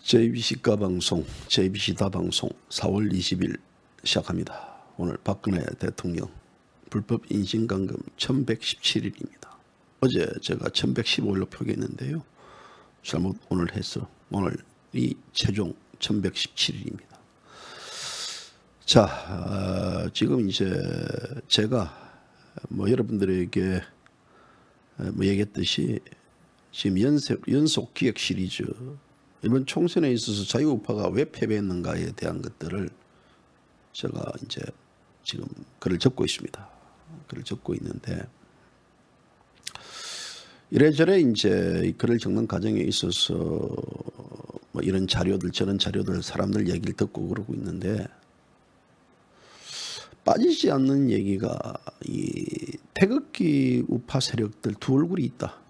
JBC 가방송, JBC 다방송 4월 20일 시작합니다. 오늘 박근혜 대통령 불법 인신감금 1117일입니다. 어제 제가 1115일로 표기했는데요. 잘못 오늘 해서 오늘이 최종 1117일입니다. 자, 지금 이제 제가 여러분들에게 얘기했듯이 지금 연속 기획 시리즈 이번 총선에 있어서 자유우파가 왜 패배했는가에 대한 것들을 제가 이제 지금 글을 적고 있습니다. 글을 적고 있는데 이래저래 이제 글을 적는 과정에 있어서 이런 자료들 저런 자료들 사람들 얘기를 듣고 그러고 있는데 빠지지 않는 얘기가 이 태극기 우파 세력들 두 얼굴이 있다.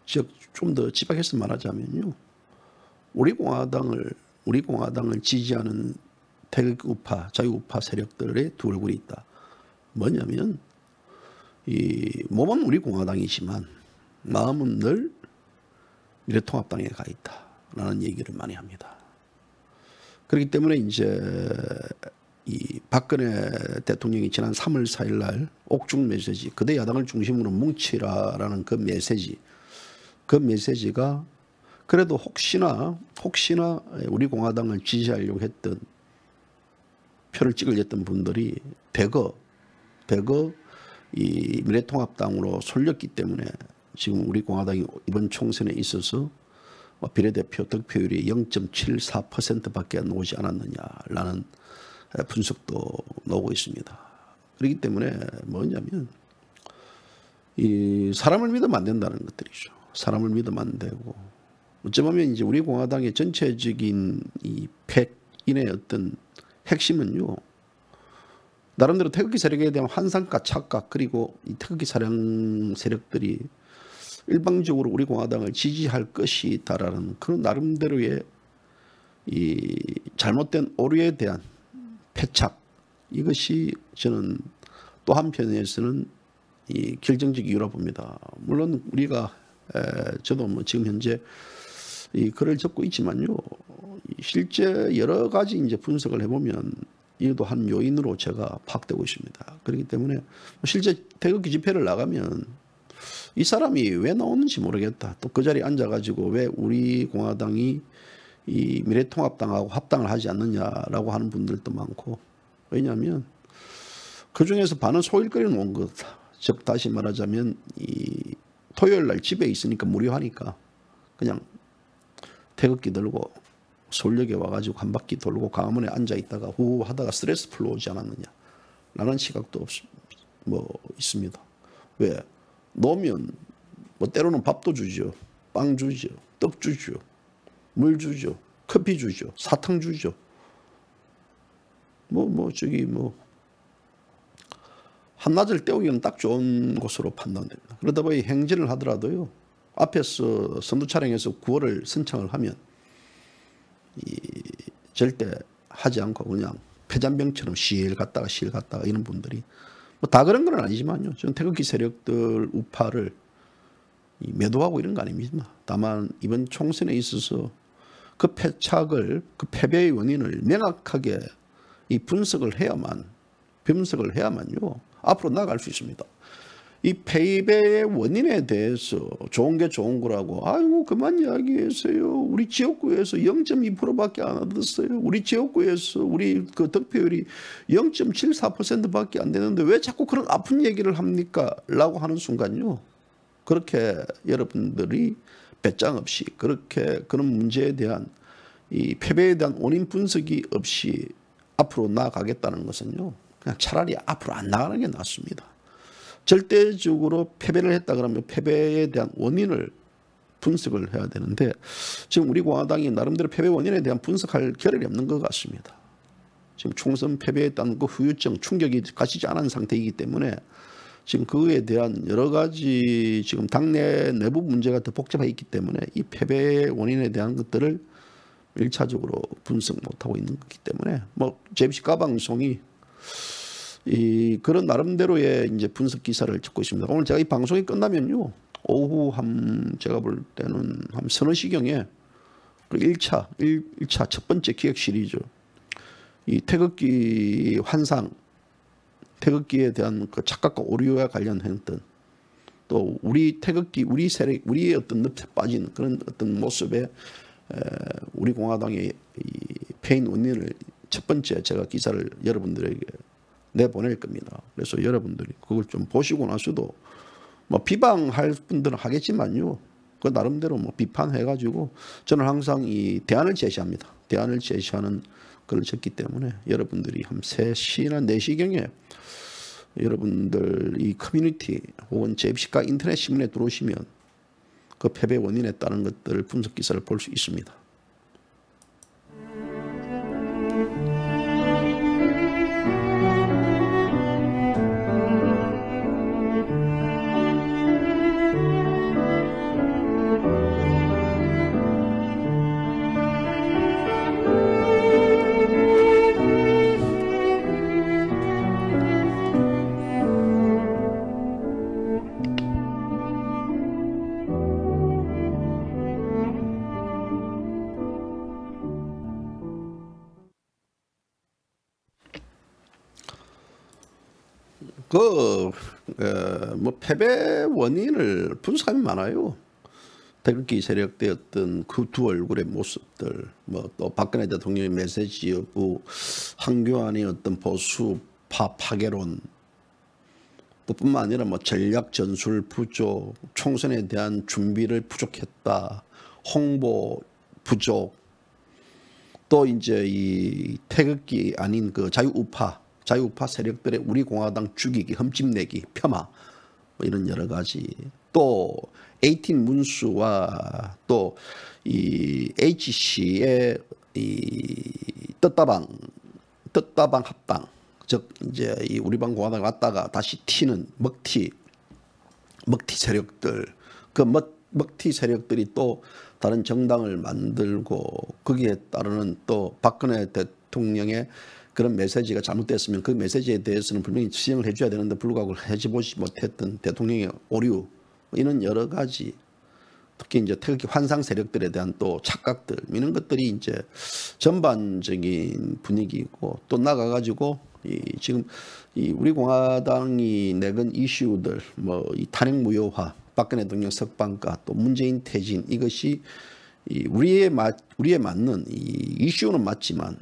즉 좀 더 집약해서 말하자면요. 우리 공화당을 지지하는 태극기 우파, 자유우파 세력들의 두 얼굴이 있다. 뭐냐면 이 몸은 우리 공화당이지만 마음은 늘 미래통합당에 가 있다라는 얘기를 많이 합니다. 그렇기 때문에 이제 이 박근혜 대통령이 지난 3월 4일 날 옥중 메시지, 그대 야당을 중심으로 뭉치라라는 그 메시지가 그래도 혹시나 우리 공화당을 지지하려고 했던 표를 찍으려던 분들이 대거 이 미래통합당으로 쏠렸기 때문에 지금 우리 공화당이 이번 총선에 있어서 비례대표 득표율이 0.74%밖에 나오지 않았느냐라는 분석도 나오고 있습니다. 그렇기 때문에 뭐냐면 이 사람을 믿으면 안 된다는 것들이죠. 사람을 믿으면 안 되고 어쩌면 이제 우리 공화당의 전체적인 이 패인의 어떤 핵심은요. 나름대로 태극기 세력에 대한 환상과 착각 그리고 이 태극기 사령 세력들이 일방적으로 우리 공화당을 지지할 것이다라는 그런 나름대로의 이 잘못된 오류에 대한 패착 이것이 저는 또 한편에서는 이 결정적 이유라 봅니다. 물론 우리가 저도 지금 현재 이 글을 적고 있지만요. 실제 여러 가지 이제 분석을 해보면 이것도 한 요인으로 제가 파악되고 있습니다. 그렇기 때문에 실제 태극기 집회를 나가면 이 사람이 왜 나오는지 모르겠다. 또 그 자리에 앉아가지고 왜 우리 공화당이 이 미래통합당하고 합당을 하지 않느냐라고 하는 분들도 많고 왜냐하면 그 중에서 반은 소일거리는 온 거다. 즉 다시 말하자면 이 토요일 날 집에 있으니까 무료하니까 그냥 태극기 들고 서울역에 와가지고 한 바퀴 돌고 광화문에 앉아 있다가 후 하다가 스트레스 풀러 오지 않았느냐라는 시각도 있습니다. 왜? 놓으면 때로는 밥도 주죠. 빵 주죠. 떡 주죠. 물 주죠. 커피 주죠. 사탕 주죠. 한낮을 때우기는 딱 좋은 곳으로 판단됩니다. 그러다 보니 행진을 하더라도요. 앞에서 선두 차량에서 구호를 선창을 하면 절대 하지 않고 그냥 폐잔병처럼 실 갔다가 이런 분들이 다 그런 건 아니지만요. 저는 태극기 세력들 우파를 매도하고 이런 거 아닙니다. 다만 이번 총선에 있어서 그 패착을 그 패배의 원인을 명확하게 이 분석을 해야만요. 앞으로 나아갈 수 있습니다. 이 패배의 원인에 대해서 좋은 게 좋은 거라고 아이고 그만 이야기했어요. 우리 지역구에서 0.2%밖에 안 얻었어요. 우리 지역구에서 우리 그 득표율이 0.74%밖에 안 되는데 왜 자꾸 그런 아픈 얘기를 합니까? 라고 하는 순간요. 그렇게 여러분들이 배짱 없이 그렇게 그런 문제에 대한 이 패배에 대한 원인 분석이 없이 앞으로 나아가겠다는 것은요. 그냥 차라리 앞으로 안 나가는 게 낫습니다. 절대적으로 패배를 했다 그러면 패배에 대한 원인을 분석을 해야 되는데 지금 우리 공화당이 나름대로 패배 원인에 대한 분석할 겨를이 없는 것 같습니다. 지금 총선 패배에 따른 그 후유증 충격이 가시지 않은 상태이기 때문에 지금 그에 대한 여러 가지 지금 당내 내부 문제가 더 복잡해 있기 때문에 이 패배의 원인에 대한 것들을 1차적으로 분석 못하고 있는 거기 때문에 JBC 가방송이 그런 나름대로의 이제 분석 기사를 찍고 있습니다. 오늘 제가 이 방송이 끝나면요. 오후 제가 볼 때는 한 서너 시경에 그리고 1차 첫 번째 기획 시리즈 이 태극기 환상, 태극기에 대한 그 착각과 오류와 관련했던 또 우리 태극기, 우리 세력, 우리의 어떤 늪에 빠진 그런 어떤 모습에 우리 공화당의 이 패인 원인을 첫 번째 제가 기사를 여러분들에게 내보낼 겁니다. 그래서 여러분들이 그걸 좀 보시고 나서도 뭐 비방할 분들은 하겠지만요. 그 나름대로 뭐 비판해가지고 저는 항상 이 대안을 제시합니다. 대안을 제시하는 걸 적기 때문에 여러분들이 한 3시나 4시경에 여러분들 이 커뮤니티 혹은 제24 인터넷 신문에 들어오시면 그 패배 원인에 따른 것들 분석 기사를 볼 수 있습니다. 뭐 패배 원인을 분석하면 많아요. 태극기 세력대 어떤 그 두 얼굴의 모습들, 뭐 또 박근혜 대통령의 메시지 여부, 황교안의 어떤 보수파 파괴론, 뿐만 아니라 뭐 전략 전술 부족, 총선에 대한 준비를 부족했다, 홍보 부족, 또 이제 이 태극기 아닌 그 자유우파 세력들의 우리 공화당 죽이기, 흠집내기, 폄하 뭐 이런 여러 가지, 또 18 문수와 또 이 HC의 이 떴다방 합당, 즉 이제 이 우리 방 공화당 왔다가 다시 튀는 먹튀 세력들, 그 먹튀 세력들이 또 다른 정당을 만들고 거기에 따르는 또 박근혜 대통령의 그런 메시지가 잘못됐으면 그 메시지에 대해서는 분명히 지정을 해줘야 되는데 불구하고 해보지 못했던 대통령의 오류, 이런 여러 가지, 특히 이제 태극기 환상 세력들에 대한 또 착각들, 이런 것들이 이제 전반적인 분위기고, 또 나가가지고 지금 이 우리 공화당이 내건 이슈들, 뭐 이 탄핵 무효화, 박근혜 대통령 석방과 또 문재인 퇴진, 이것이 우리에 맞는 이 이슈는 맞지만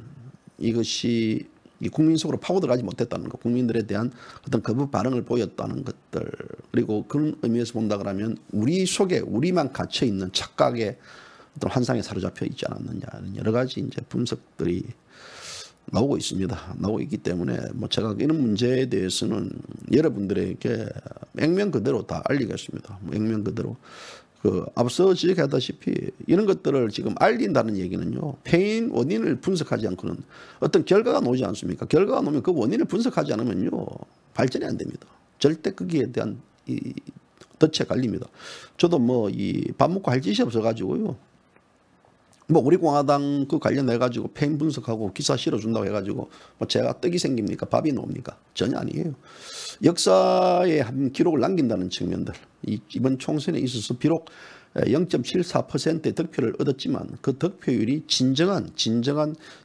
이것이 국민 속으로 파고 들어가지 못했다는 것, 국민들에 대한 어떤 거부 반응을 보였다는 것들, 그리고 그런 의미에서 본다 그러면 우리 속에 우리만 갇혀 있는 착각의 어떤 환상에 사로잡혀 있지 않았느냐, 여러 가지 이제 분석들이 나오고 있습니다. 나오고 있기 때문에 뭐 제가 이런 문제에 대해서는 여러분들에게 액면 그대로 다 알리겠습니다. 액면 그대로. 앞서 지적하다시피 이런 것들을 지금 알린다는 얘기는요, 패인 원인을 분석하지 않고는 어떤 결과가 나오지 않습니까? 결과가 나오면 그 원인을 분석하지 않으면요, 발전이 안 됩니다. 절대 거기에 대한 이 덫에 갈립니다. 저도 뭐 이 밥 먹고 할 짓이 없어가지고요, 뭐 우리 공화당 그 관련해가지고 패인 분석하고 기사 실어준다고 해가지고 뭐 제가 떡이 생깁니까? 밥이 나옵니까? 전혀 아니에요. 역사에 한 기록을 남긴다는 측면들, 이번 총선에 있어서 비록 0.74%의 득표를 얻었지만 그 득표율이 진정한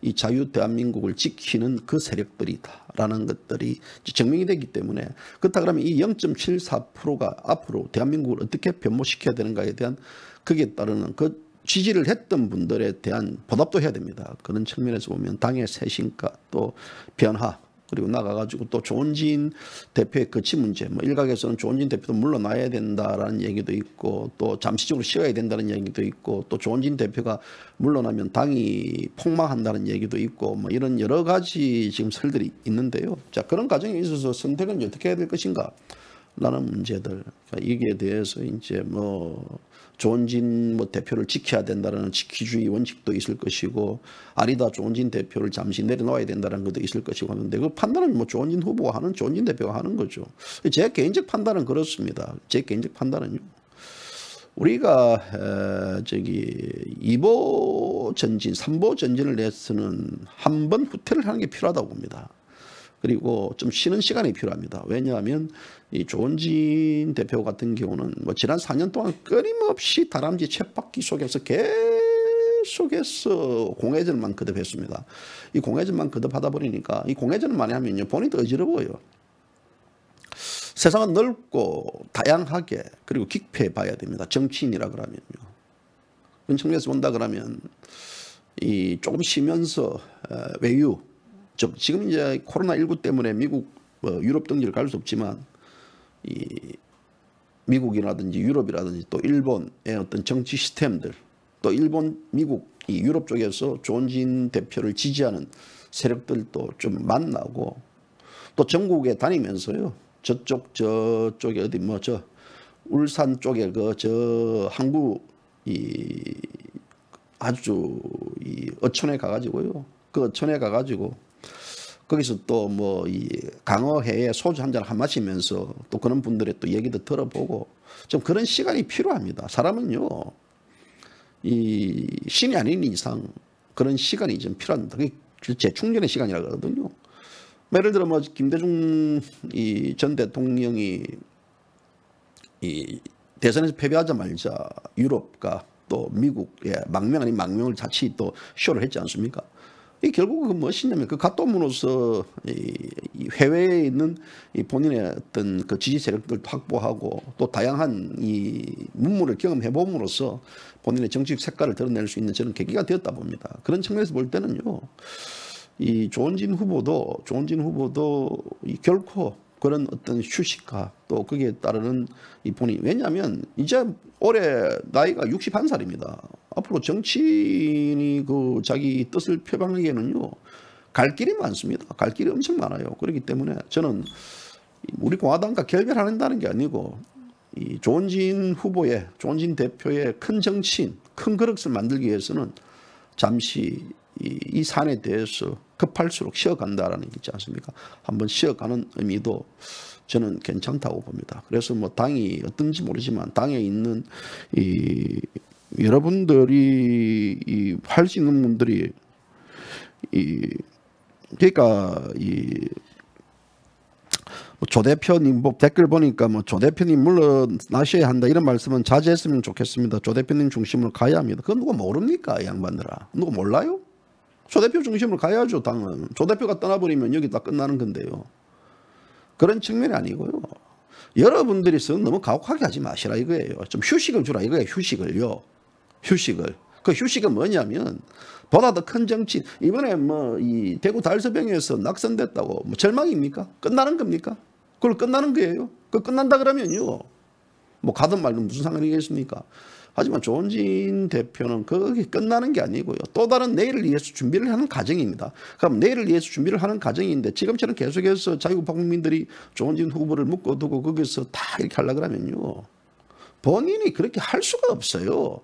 이 자유 대한민국을 지키는 그 세력들이다라는 것들이 증명이 되기 때문에, 그렇다 그러면 이 0.74%가 앞으로 대한민국을 어떻게 변모시켜야 되는가에 대한 거기에 따르는 그 지지를 했던 분들에 대한 보답도 해야 됩니다. 그런 측면에서 보면 당의 쇄신과 또 변화, 그리고 나가가지고 또 조원진 대표의 거취 문제, 뭐 일각에서는 조원진 대표도 물러나야 된다라는 얘기도 있고, 또 잠시적으로 쉬어야 된다는 얘기도 있고, 또 조원진 대표가 물러나면 당이 폭망한다는 얘기도 있고, 뭐 이런 여러 가지 지금 설들이 있는데요. 자, 그런 과정에 있어서 선택은 어떻게 해야 될 것인가? 라는 문제들, 여기에 대해서 이제 뭐 조원진 대표를 지켜야 된다는 지키주의 원칙도 있을 것이고, 아니다 조원진 대표를 잠시 내려놓아야 된다는 것도 있을 것이고 하는데, 그 판단은 뭐 조원진 후보가 하는, 조원진 대표가 하는 거죠. 제 개인적 판단은 그렇습니다. 제 개인적 판단은요, 우리가 2보 전진, 3보 전진을 내서는 한 번 후퇴를 하는 게 필요하다고 봅니다. 그리고 좀 쉬는 시간이 필요합니다. 왜냐하면 이 조원진 대표 같은 경우는 뭐 지난 4년 동안 끊임없이 다람쥐 쳇바퀴 속에서 계속 계속해서 공회전만 거듭했습니다. 이 공회전만 거듭하다 보니까 이 공회전을 많이 하면요 본인도 어지러워요. 세상은 넓고 다양하게 그리고 깊게 봐야 됩니다. 정치인이라 그러면요. 그런 측면에서 본다 그러면 이 조금 쉬면서 외유 지금 이제 코로나19 때문에 미국 유럽 등지를 갈 수 없지만 이 미국이라든지 유럽이라든지 또 일본의 어떤 정치 시스템들 또 일본, 미국, 이 유럽 쪽에서 조은진 대표를 지지하는 세력들도 좀 만나고 또 전국에 다니면서요. 저쪽에 어디 뭐 저 울산 쪽에 그 저 항구 이 아주 이 어촌에 가가지고요. 그 어촌에 가가지고 거기서 또 뭐 이 강어회에 소주 한잔 마시면서 또 그런 분들의 또 얘기도 들어보고 좀 그런 시간이 필요합니다. 사람은요 이 신이 아닌 이상 그런 시간이 좀 필요합니다. 그게 재충전의 시간이라 그러거든요. 예를 들어 뭐 김대중 이 전 대통령이 이 대선에서 패배하자마자 유럽과 또 미국의 망명 아닌 망명을 같이 또 쇼를 했지 않습니까? 이 결국 그 무엇이냐면 그 갓도문으로서 이 해외에 있는 이 본인의 어떤 그 지지 세력들도 확보하고 또 다양한 이 문물을 경험해 봄으로써 본인의 정치적 색깔을 드러낼 수 있는 저는 계기가 되었다 봅니다. 그런 측면에서 볼 때는요, 이 조은진 후보도 이 결코 그런 어떤 휴식과 또 거기에 따르는 이 본인 왜냐하면 이제 올해 나이가 61살입니다. 앞으로 정치인이 그 자기 뜻을 표방하기에는요 갈 길이 많습니다. 갈 길이 엄청 많아요. 그렇기 때문에 저는 우리 공화당과 결별한다는 게 아니고 이 조은진 대표의 큰 정치인, 큰 그릇을 만들기 위해서는 잠시 이 산에 대해서 급할수록 쉬어간다라는 게 있지 않습니까? 한번 쉬어가는 의미도 저는 괜찮다고 봅니다. 그래서 뭐 당이 어떤지 모르지만 당에 있는 이 여러분들이 할 수 있는 분들이 그러니까 조 대표님 뭐 댓글 보니까 뭐 조 대표님 물러나셔야 한다 이런 말씀은 자제했으면 좋겠습니다. 조 대표님 중심으로 가야 합니다. 그건 누가 모릅니까? 이 양반들아. 누가 몰라요? 조 대표 중심으로 가야죠. 당은. 조 대표가 떠나버리면 여기 다 끝나는 건데요. 그런 측면이 아니고요. 여러분들이 너무 가혹하게 하지 마시라 이거예요. 좀 휴식을 주라 이거예요. 휴식을요. 휴식을. 그 휴식은 뭐냐면 보다 더 큰 정치. 이번에 뭐 이 대구 달서병에서 낙선됐다고 뭐 절망입니까? 끝나는 겁니까? 그걸 끝나는 거예요. 그 끝난다 그러면요. 뭐 가든 말든 무슨 상관이겠습니까? 하지만 조은진 대표는 그게 끝나는 게 아니고요. 또 다른 내일을 위해서 준비를 하는 과정입니다. 그럼 내일을 위해서 준비를 하는 과정인데 지금처럼 계속해서 자유우파 국민들이 조은진 후보를 묶어두고 거기서 다 이렇게 하려고 하면요. 본인이 그렇게 할 수가 없어요.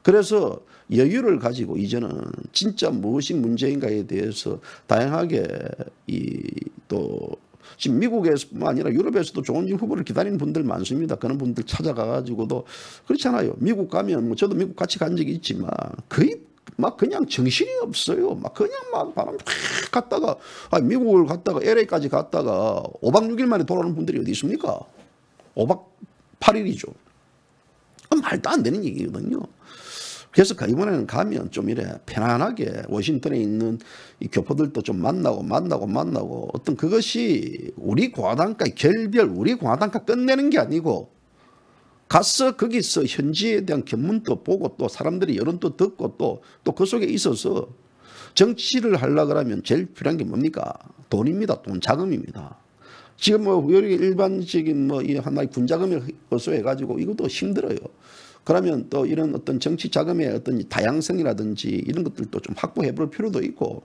그래서 여유를 가지고 이제는 진짜 무엇이 문제인가에 대해서 다양하게 또 지금 미국에서뿐만 아니라 유럽에서도 조은진 후보를 기다리는 분들 많습니다. 그런 분들 찾아가가지고도 그렇잖아요. 미국 가면 뭐 저도 미국 같이 간 적이 있지만 거의 막 그냥 정신이 없어요. 막 그냥 막 바람 갔다가 미국을 갔다가 LA까지 갔다가 5박 6일 만에 돌아오는 분들이 어디 있습니까? 5박 8일이죠. 말도 안 되는 얘기거든요. 그래서 이번에는 가면 좀 이래 편안하게 워싱턴에 있는 이 교포들도 좀 만나고 어떤 그것이 우리 공화당과 결별, 우리 공화당과 끝내는 게 아니고 가서 거기서 현지에 대한 견문도 보고 또 사람들이 여론도 듣고 또 그 속에 있어서 정치를 하려고 하면 제일 필요한 게 뭡니까? 돈입니다. 돈, 자금입니다. 지금 뭐 일반적인 뭐 이 하나의 군자금을 어소해가지고 이것도 힘들어요. 그러면 또 이런 어떤 정치 자금의 어떤 다양성이라든지 이런 것들도 좀 확보해 볼 필요도 있고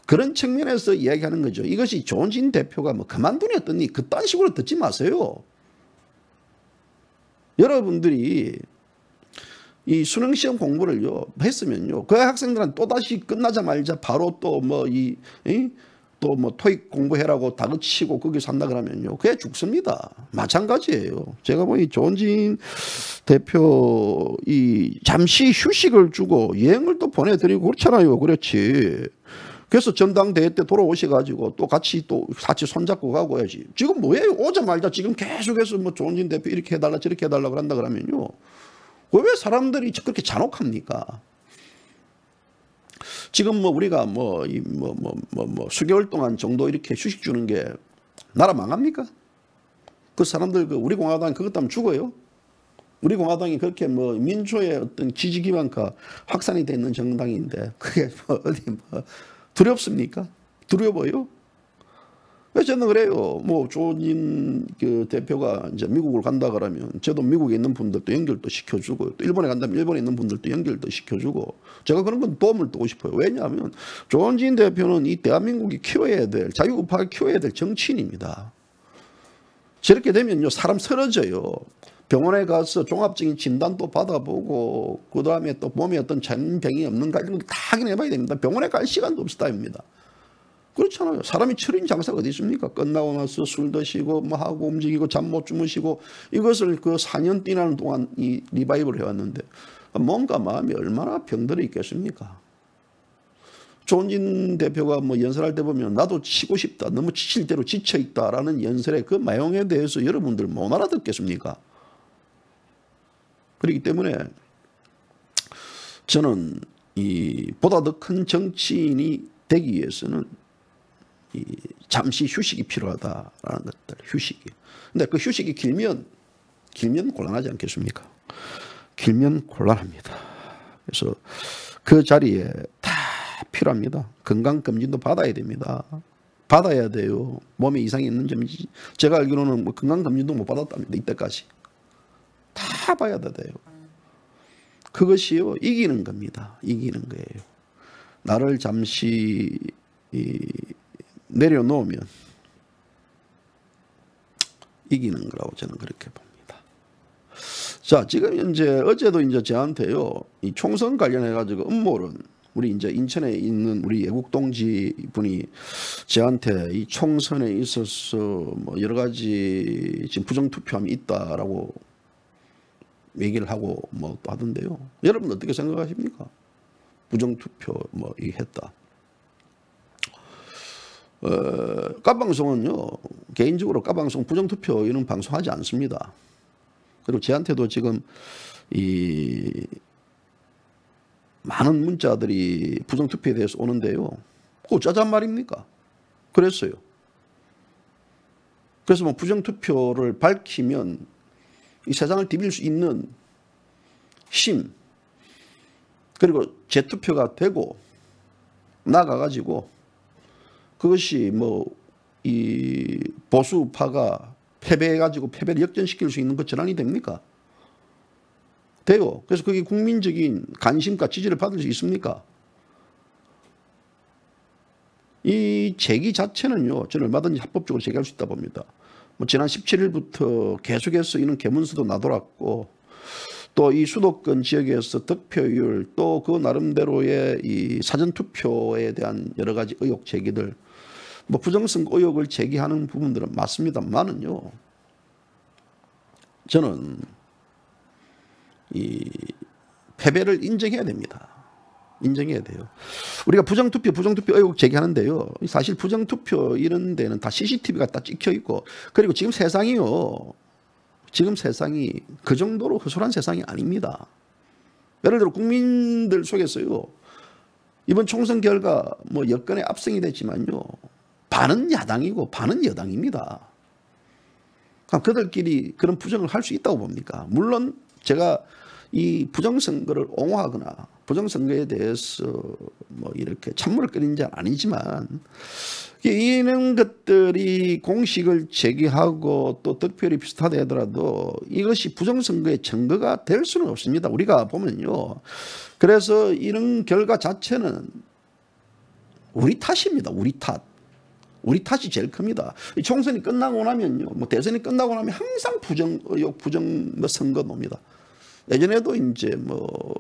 그런 측면에서 이야기하는 거죠. 이것이 조은진 대표가 뭐 그만두니 어떠니 그딴 식으로 듣지 마세요. 여러분들이 이 수능시험 공부를요 했으면요 그 학생들은 또다시 끝나자마자 바로 또 뭐 또 뭐 토익 공부해라고 다그치고 거기서 한다 그러면요 그게 죽습니다. 마찬가지예요. 제가 보니 조은진 대표 잠시 휴식을 주고 여행을 또 보내드리고 그렇잖아요. 그렇지. 그래서 전당대회 때 돌아오셔가지고 또 같이 손잡고 가고 해야지. 지금 뭐예요? 오자마자 지금 계속해서 뭐 조은진 대표 이렇게 해달라 저렇게 해달라 그런다 그러면요 왜 사람들이 그렇게 잔혹합니까? 지금 뭐 우리가 수개월 동안 정도 이렇게 휴식 주는 게 나라 망합니까? 그 사람들 우리 공화당 그것 때문에 죽어요. 우리 공화당이 그렇게 민주의 어떤 지지 기반과 확산이 돼 있는 정당인데 그게 어디 두렵습니까? 두려워 보여? 저는 그래요. 조진 그 대표가 이제 미국을 간다 그러면 저도 미국에 있는 분들도 연결도 시켜주고 또 일본에 간다면 일본에 있는 분들도 연결도 시켜주고 제가 그런 건 도움을 주고 싶어요. 왜냐하면 조진 대표는 이 대한민국이 키워야 될 자유우파가 키워야 될 정치인입니다. 저렇게 되면요 사람 쓰러져요. 병원에 가서 종합적인 진단도 받아보고 그 다음에 또 몸에 어떤 전병이 없는가 이런 거 다 확인해봐야 됩니다. 병원에 갈 시간도 없다입니다. 그렇잖아요. 사람이 철인 장사가 어디 있습니까? 끝나고 나서 술 드시고 하고 움직이고 잠 못 주무시고 이것을 그 4년 뛰는 동안 이 리바이벌을 해왔는데 몸과 마음이 얼마나 병들어 있겠습니까? 조은진 대표가 연설할 때 보면 나도 치고 싶다. 너무 지칠 대로 지쳐있다라는 연설의 그 내용에 대해서 여러분들 못 알아듣겠습니까? 그렇기 때문에 저는 보다 더 큰 정치인이 되기 위해서는 잠시 휴식이 필요하다라는 것들, 휴식이. 근데 그 휴식이 길면 곤란하지 않겠습니까? 길면 곤란합니다. 그래서 그 자리에 다 필요합니다. 건강검진도 받아야 됩니다. 받아야 돼요. 몸에 이상이 있는 점이지. 제가 알기로는 건강검진도 못 받았답니다. 이때까지. 다 봐야 돼요. 그것이요, 이기는 겁니다. 이기는 거예요. 나를 잠시 내려놓으면 이기는 거라고 저는 그렇게 봅니다. 자, 지금 현재 어제도 이제 저한테요, 이 총선 관련해 가지고 음모론, 우리 이제 인천에 있는 우리 애국 동지 분이 저한테 이 총선에 있어서 여러 가지 지금 부정 투표함이 있다라고 얘기를 하고 또 하던데요. 여러분 어떻게 생각하십니까? 부정 투표 이 했다. 까방송은요, 개인적으로 까방송 부정투표 이런 방송하지 않습니다. 그리고 저한테도 지금 많은 문자들이 부정투표에 대해서 오는데요. 어쩌잔 말입니까? 그랬어요. 그래서 부정투표를 밝히면 이 세상을 뒤빌 수 있는 힘, 그리고 재투표가 되고 나가가지고 그것이 이 보수파가 패배해가지고 패배를 역전시킬 수 있는 그 전환이 됩니까? 돼요. 그래서 그게 국민적인 관심과 지지를 받을 수 있습니까? 이 제기 자체는요, 저는 얼마든지 합법적으로 제기할 수 있다 봅니다. 지난 17일부터 계속해서 이런 개문수도 나돌았고, 또 이 수도권 지역에서 득표율, 또 그 나름대로의 이 사전투표에 대한 여러 가지 의혹 제기들, 부정성 의혹을 제기하는 부분들은 맞습니다만은요, 저는 이 패배를 인정해야 됩니다. 인정해야 돼요. 우리가 부정투표 의혹 제기하는데요, 사실 부정투표 이런 데는 다 CCTV가 다 찍혀 있고, 그리고 지금 세상이요, 지금 세상이 그 정도로 허술한 세상이 아닙니다. 예를 들어 국민들 속에서요, 이번 총선 결과 여건에 압승이 됐지만요, 반은 야당이고 반은 여당입니다. 그럼 그들끼리 그런 부정을 할 수 있다고 봅니까? 물론 제가 이 부정선거를 옹호하거나 부정선거에 대해서 이렇게 찬물을 끓인 자는 아니지만, 이런 것들이 공식을 제기하고 또 득표율이 비슷하다 하더라도 이것이 부정선거의 증거가 될 수는 없습니다. 우리가 보면요. 그래서 이런 결과 자체는 우리 탓입니다. 우리 탓. 우리 탓이 제일 큽니다. 총선이 끝나고 나면요, 대선이 끝나고 나면 항상 부정 의혹, 부정 선거 놉니다. 예전에도 이제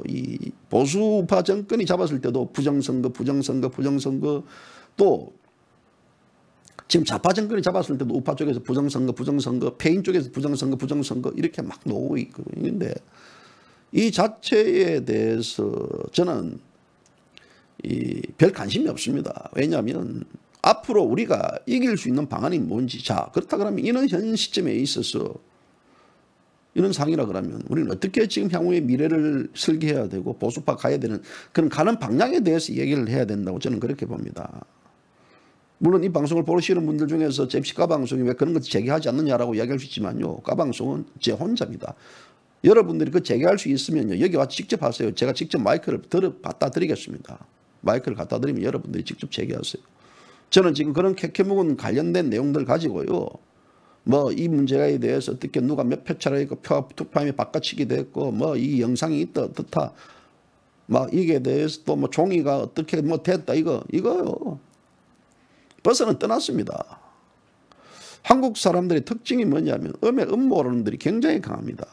이 보수파 정권이 잡았을 때도 부정선거, 또 지금 좌파 정권이 잡았을 때도 우파 쪽에서 부정선거, 패인 쪽에서 부정선거 이렇게 막 나오고 있는데, 이 자체에 대해서 저는 별 관심이 없습니다. 왜냐하면 앞으로 우리가 이길 수 있는 방안이 뭔지, 자, 그렇다 그러면 이런 현 시점에 있어서 이런 상이라 그러면 우리는 어떻게 지금 향후의 미래를 설계해야 되고 보수파 가야 되는 그런 가는 방향에 대해서 얘기를 해야 된다고 저는 그렇게 봅니다. 물론 이 방송을 보시는 분들 중에서 잼씨 까방송이 왜 그런 것 제기하지 않느냐라고 이야기할 수 있지만요. 까방송은 제 혼자입니다. 여러분들이 그 제기할 수 있으면요. 여기 와서 직접 하세요. 제가 직접 마이크를 갖다 드리겠습니다. 마이크를 갖다 드리면 여러분들이 직접 제기하세요. 저는 지금 그런 캐캐묵은 관련된 내용들 가지고요. 뭐 이 문제에 대해서 어떻게 누가 몇 표 차례 있고 투표함이 바꿔치기 됐고 뭐 이 영상이 있다 어떻다 막 이게 대해서 또 뭐 종이가 어떻게 뭐 됐다 이거요. 벌써는 떠났습니다. 한국 사람들의 특징이 뭐냐면 음모론들이 굉장히 강합니다.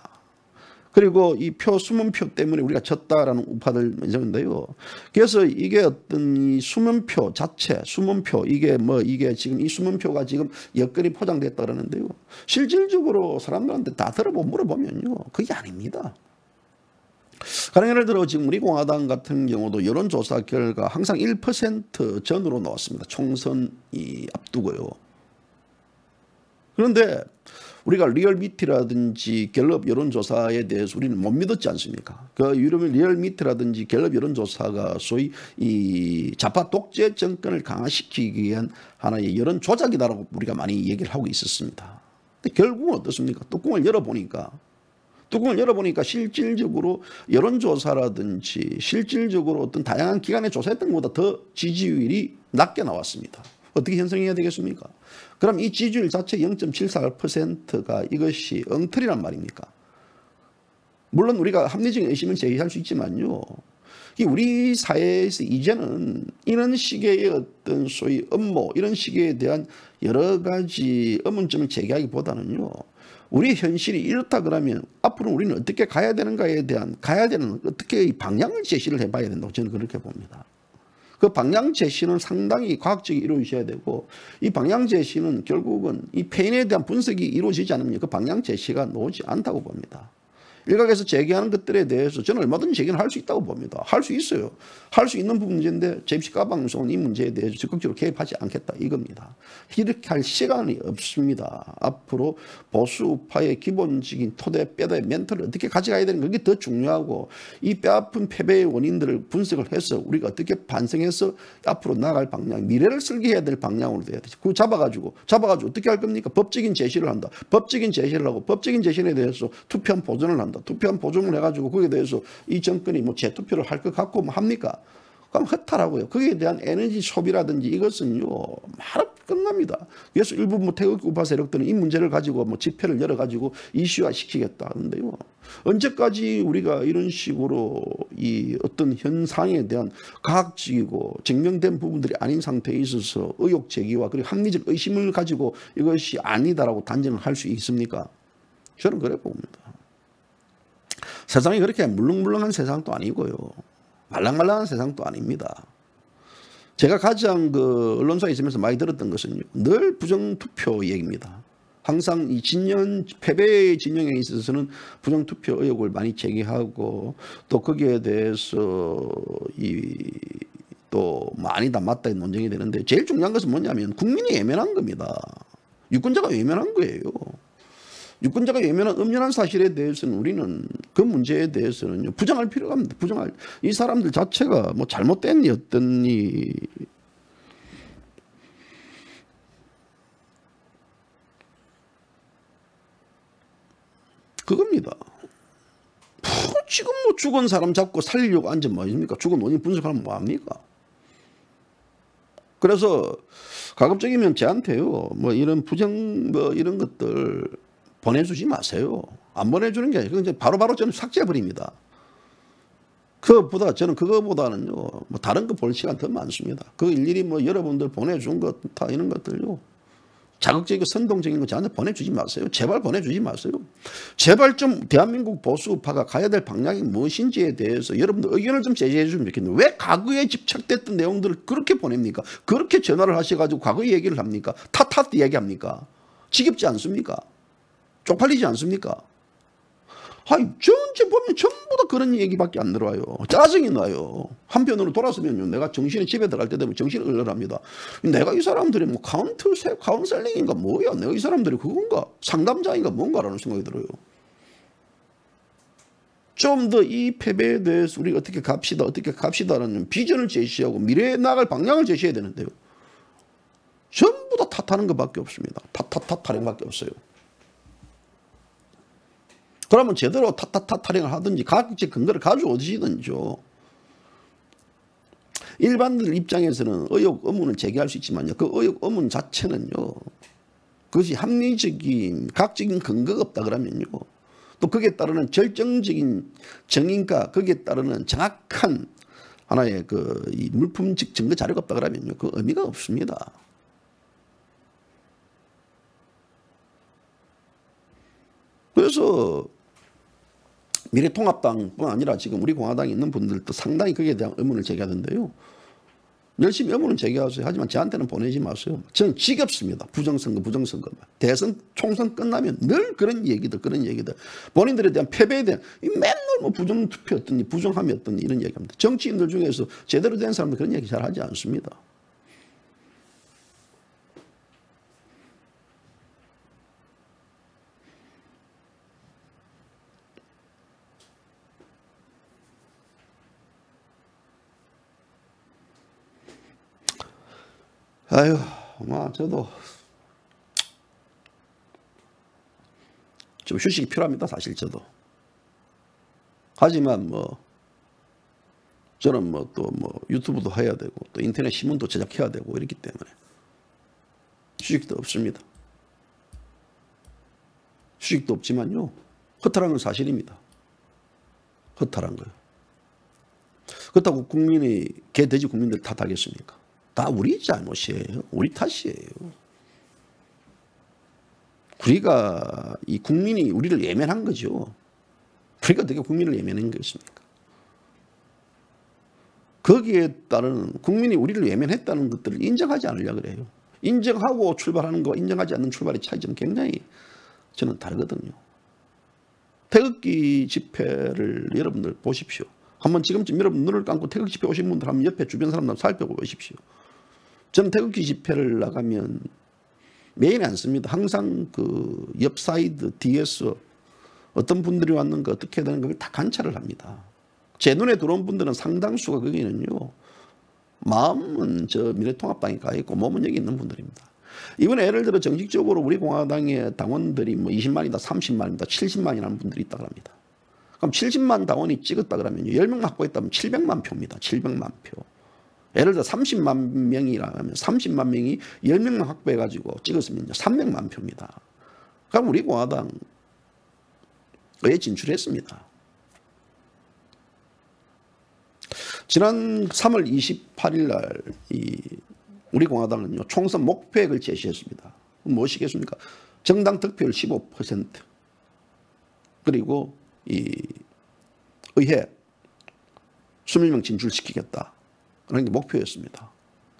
그리고 이 숨은 표 때문에 우리가 졌다라는 우파들 있는데요. 그래서 이게 어떤 이 숨은 표 자체, 숨은 표 이게 지금 이 숨은 표가 지금 여건이 포장됐다 그러는데요. 실질적으로 사람들한테 다 물어보면요. 그게 아닙니다. 가령 예를 들어 지금 우리 공화당 같은 경우도 여론조사 결과 항상 1% 전으로 나왔습니다. 총선이 앞두고요. 그런데 우리가 리얼미터라든지 갤럽 여론조사에 대해서 우리는 못 믿었지 않습니까? 그 리얼미터라든지 갤럽 여론조사가 소위 이 좌파 독재 정권을 강화시키기 위한 하나의 여론 조작이다라고 우리가 많이 얘기를 하고 있었습니다. 근데 결국은 어떻습니까? 뚜껑을 열어보니까 실질적으로 여론조사라든지 실질적으로 어떤 다양한 기관에 조사했던 것보다 더 지지율이 낮게 나왔습니다. 어떻게 형성해야 되겠습니까? 그럼 이 지지율 자체 0.74%가 이것이 엉터리란 말입니까? 물론 우리가 합리적인 의심을 제기할 수 있지만요. 우리 사회에서 이제는 이런 식의 어떤 소위 음모, 이런 식에 대한 여러 가지 의문점을 제기하기보다는요. 우리 현실이 이렇다 그러면 앞으로 우리는 어떻게 가야 되는가에 대한 가야 되는 어떻게 방향을 제시를 해봐야 된다고 저는 그렇게 봅니다. 그 방향 제시는 상당히 과학적이 이루어져야 되고 이 방향 제시는 결국은 이 패인에 대한 분석이 이루어지지 않으면 그 방향 제시가 나오지 않다고 봅니다. 일각에서 제기하는 것들에 대해서 저는 얼마든지 제기는 할 수 있다고 봅니다. 할 수 있어요. 할 수 있는 문제인데 잼씨 까방송은 이 문제에 대해서 적극적으로 개입하지 않겠다 이겁니다. 이렇게 할 시간이 없습니다. 앞으로 보수파의 기본적인 토대 뼈대 멘토를 어떻게 가져가야 되는 그게 더 중요하고 이 뼈아픈 패배의 원인들을 분석을 해서 우리가 어떻게 반성해서 앞으로 나아갈 방향 미래를 설계해야 될 방향으로 돼야 되죠. 그거 잡아가지고 어떻게 할 겁니까? 법적인 제시를 한다. 법적인 제시를 하고 법적인 제시에 대해서 투표한 보존을 한다. 투표한 보존을 해가지고 거기에 대해서 이 정권이 뭐 재투표를 할 것 같고 뭐 합니까? 그럼 허탈하고요. 거기에 대한 에너지 소비라든지 이것은요 말없이 끝납니다. 그래서 일부 뭐 태극 우파 세력들은 이 문제를 가지고 뭐 집회를 열어가지고 이슈화 시키겠다 하는데요. 언제까지 우리가 이런 식으로 이 어떤 현상에 대한 과학적이고 증명된 부분들이 아닌 상태에 있어서 의혹 제기와 그리고 합리적 의심을 가지고 이것이 아니다라고 단정을 할 수 있습니까? 저는 그래 봅니다. 세상이 그렇게 물렁물렁한 세상도 아니고요. 말랑말랑한 세상도 아닙니다. 제가 가장 그 언론사에 있으면서 많이 들었던 것은요. 늘 부정투표 얘기입니다. 항상 이 패배의 진영에 있어서는 부정투표 의혹을 많이 제기하고 또 거기에 대해서 또 아니다 맞다 논쟁이 되는데 제일 중요한 것은 뭐냐면 국민이 외면한 겁니다. 유권자가 외면한 거예요. 유권자가 외면한 엄연한 사실에 대해서는 우리는 그 문제에 대해서는 부정할 필요가 없습니다. 이 사람들 자체가 뭐 잘못된 어떤 그겁니다. 지금 뭐 죽은 사람 잡고 살리려고 앉으면 뭐 아닙니까? 죽은 원인 분석하면 뭐 합니까? 그래서 가급적이면 저한테요. 뭐 이런 이런 것들 보내주지 마세요. 안 보내주는 게 아니라 바로바로 저는 삭제해버립니다. 그거보다는요, 뭐 다른 거 볼 시간 더 많습니다. 그 일일이 뭐 여러분들 보내준 것, 다 이런 것들요. 자극적이고 선동적인 거 저한테 보내주지 마세요. 제발 보내주지 마세요. 제발 좀 대한민국 보수파가 가야 될 방향이 무엇인지에 대해서 여러분들 의견을 좀 제시해 주면 좋겠는데 왜 과거에 집착됐던 내용들을 그렇게 보냅니까? 그렇게 전화를 하셔가지고 과거 얘기를 합니까? 탓 얘기합니까? 지겹지 않습니까? 쪽팔리지 않습니까? 전체 보면 전부 다 그런 얘기밖에 안 들어와요. 짜증이 나요. 한편으로 돌아서면요. 내가 정신이 집에 들어갈 때 되면 정신이 얼얼합니다. 내가 이 사람들이 뭐 카운셀링인가 뭐야? 내가 이 사람들이 그건가? 상담자인가 뭔가라는 생각이 들어요. 좀 더 이 패배에 대해서 우리가 어떻게 갑시다라는 비전을 제시하고 미래에 나갈 방향을 제시해야 되는데요. 전부 다 탓하는 것밖에 없습니다. 타령밖에 없어요. 그러면 제대로 타령을 하든지 각지 근거를 가져오시든지요. 일반들 입장에서는 의혹 의문을 제기할 수 있지만요. 그 의혹 의문 자체는요. 그것이 합리적인 각적인 근거가 없다 그러면요. 또 거기에 따르는 결정적인 정인과 거기에 따르는 정확한 하나의 이 물품적 증거 자료가 없다 그러면요. 그 의미가 없습니다. 그래서 미래통합당뿐 아니라 지금 우리 공화당에 있는 분들도 상당히 거기에 대한 의문을 제기하던데요. 열심히 의문을 제기하세요. 하지만 저한테는 보내지 마세요. 저는 지겹습니다. 부정선거. 대선 총선 끝나면 늘 그런 얘기들. 본인들에 대한 패배에 대한 맨날 뭐 부정투표였더니 부정함이었더니 이런 얘기합니다. 정치인들 중에서 제대로 된 사람들 그런 얘기 잘 하지 않습니다. 아유, 저도 좀 휴식이 필요합니다. 사실 저도. 하지만 저는 또 유튜브도 해야 되고 또 인터넷 신문도 제작해야 되고 이렇기 때문에 휴식도 없습니다. 휴식도 없지만요. 허탈한 건 사실입니다. 허탈한 거요. 그렇다고 국민이 개돼지 국민들 탓하겠습니까? 다 우리 잘못이에요. 우리 탓이에요. 우리가 이 국민이 우리를 외면한 거죠. 우리가 어떻게 국민을 외면한 것입니까? 거기에 따른 국민이 우리를 외면했다는 것들을 인정하지 않으려고 그래요. 인정하고 출발하는 거와 인정하지 않는 출발의 차이점은 굉장히 저는 다르거든요. 태극기 집회를 여러분들 보십시오. 한번 지금쯤 여러분 눈을 감고 태극기 집회 오신 분들 한번 옆에 주변 사람들 살펴보십시오. 저는 태극기 집회를 나가면 메인에 앉습니다. 항상 그 옆 사이드 뒤에서 어떤 분들이 왔는가 어떻게 되는 걸 다 관찰을 합니다. 제 눈에 들어온 분들은 상당수가 거기는요. 마음은 저 미래통합당에 가 있고 몸은 여기 있는 분들입니다. 이번에 예를 들어 정식적으로 우리 공화당의 당원들이 20만이다 30만이다 70만이라는 분들이 있다 그럽니다. 그럼 70만 당원이 찍었다 그러면 10명 확보했다면 700만 표입니다. 700만 표. 예를 들어 30만 명이라면 30만 명이 10명만 확보해가지고 찍었으면 300만 표입니다. 그럼 우리 공화당 의회 진출했습니다. 지난 3월 28일 날 우리 공화당은요 총선 목표액을 제시했습니다. 무엇이겠습니까? 정당 득표율 15% 그리고 의회 20명 진출시키겠다. 그런 게 목표였습니다.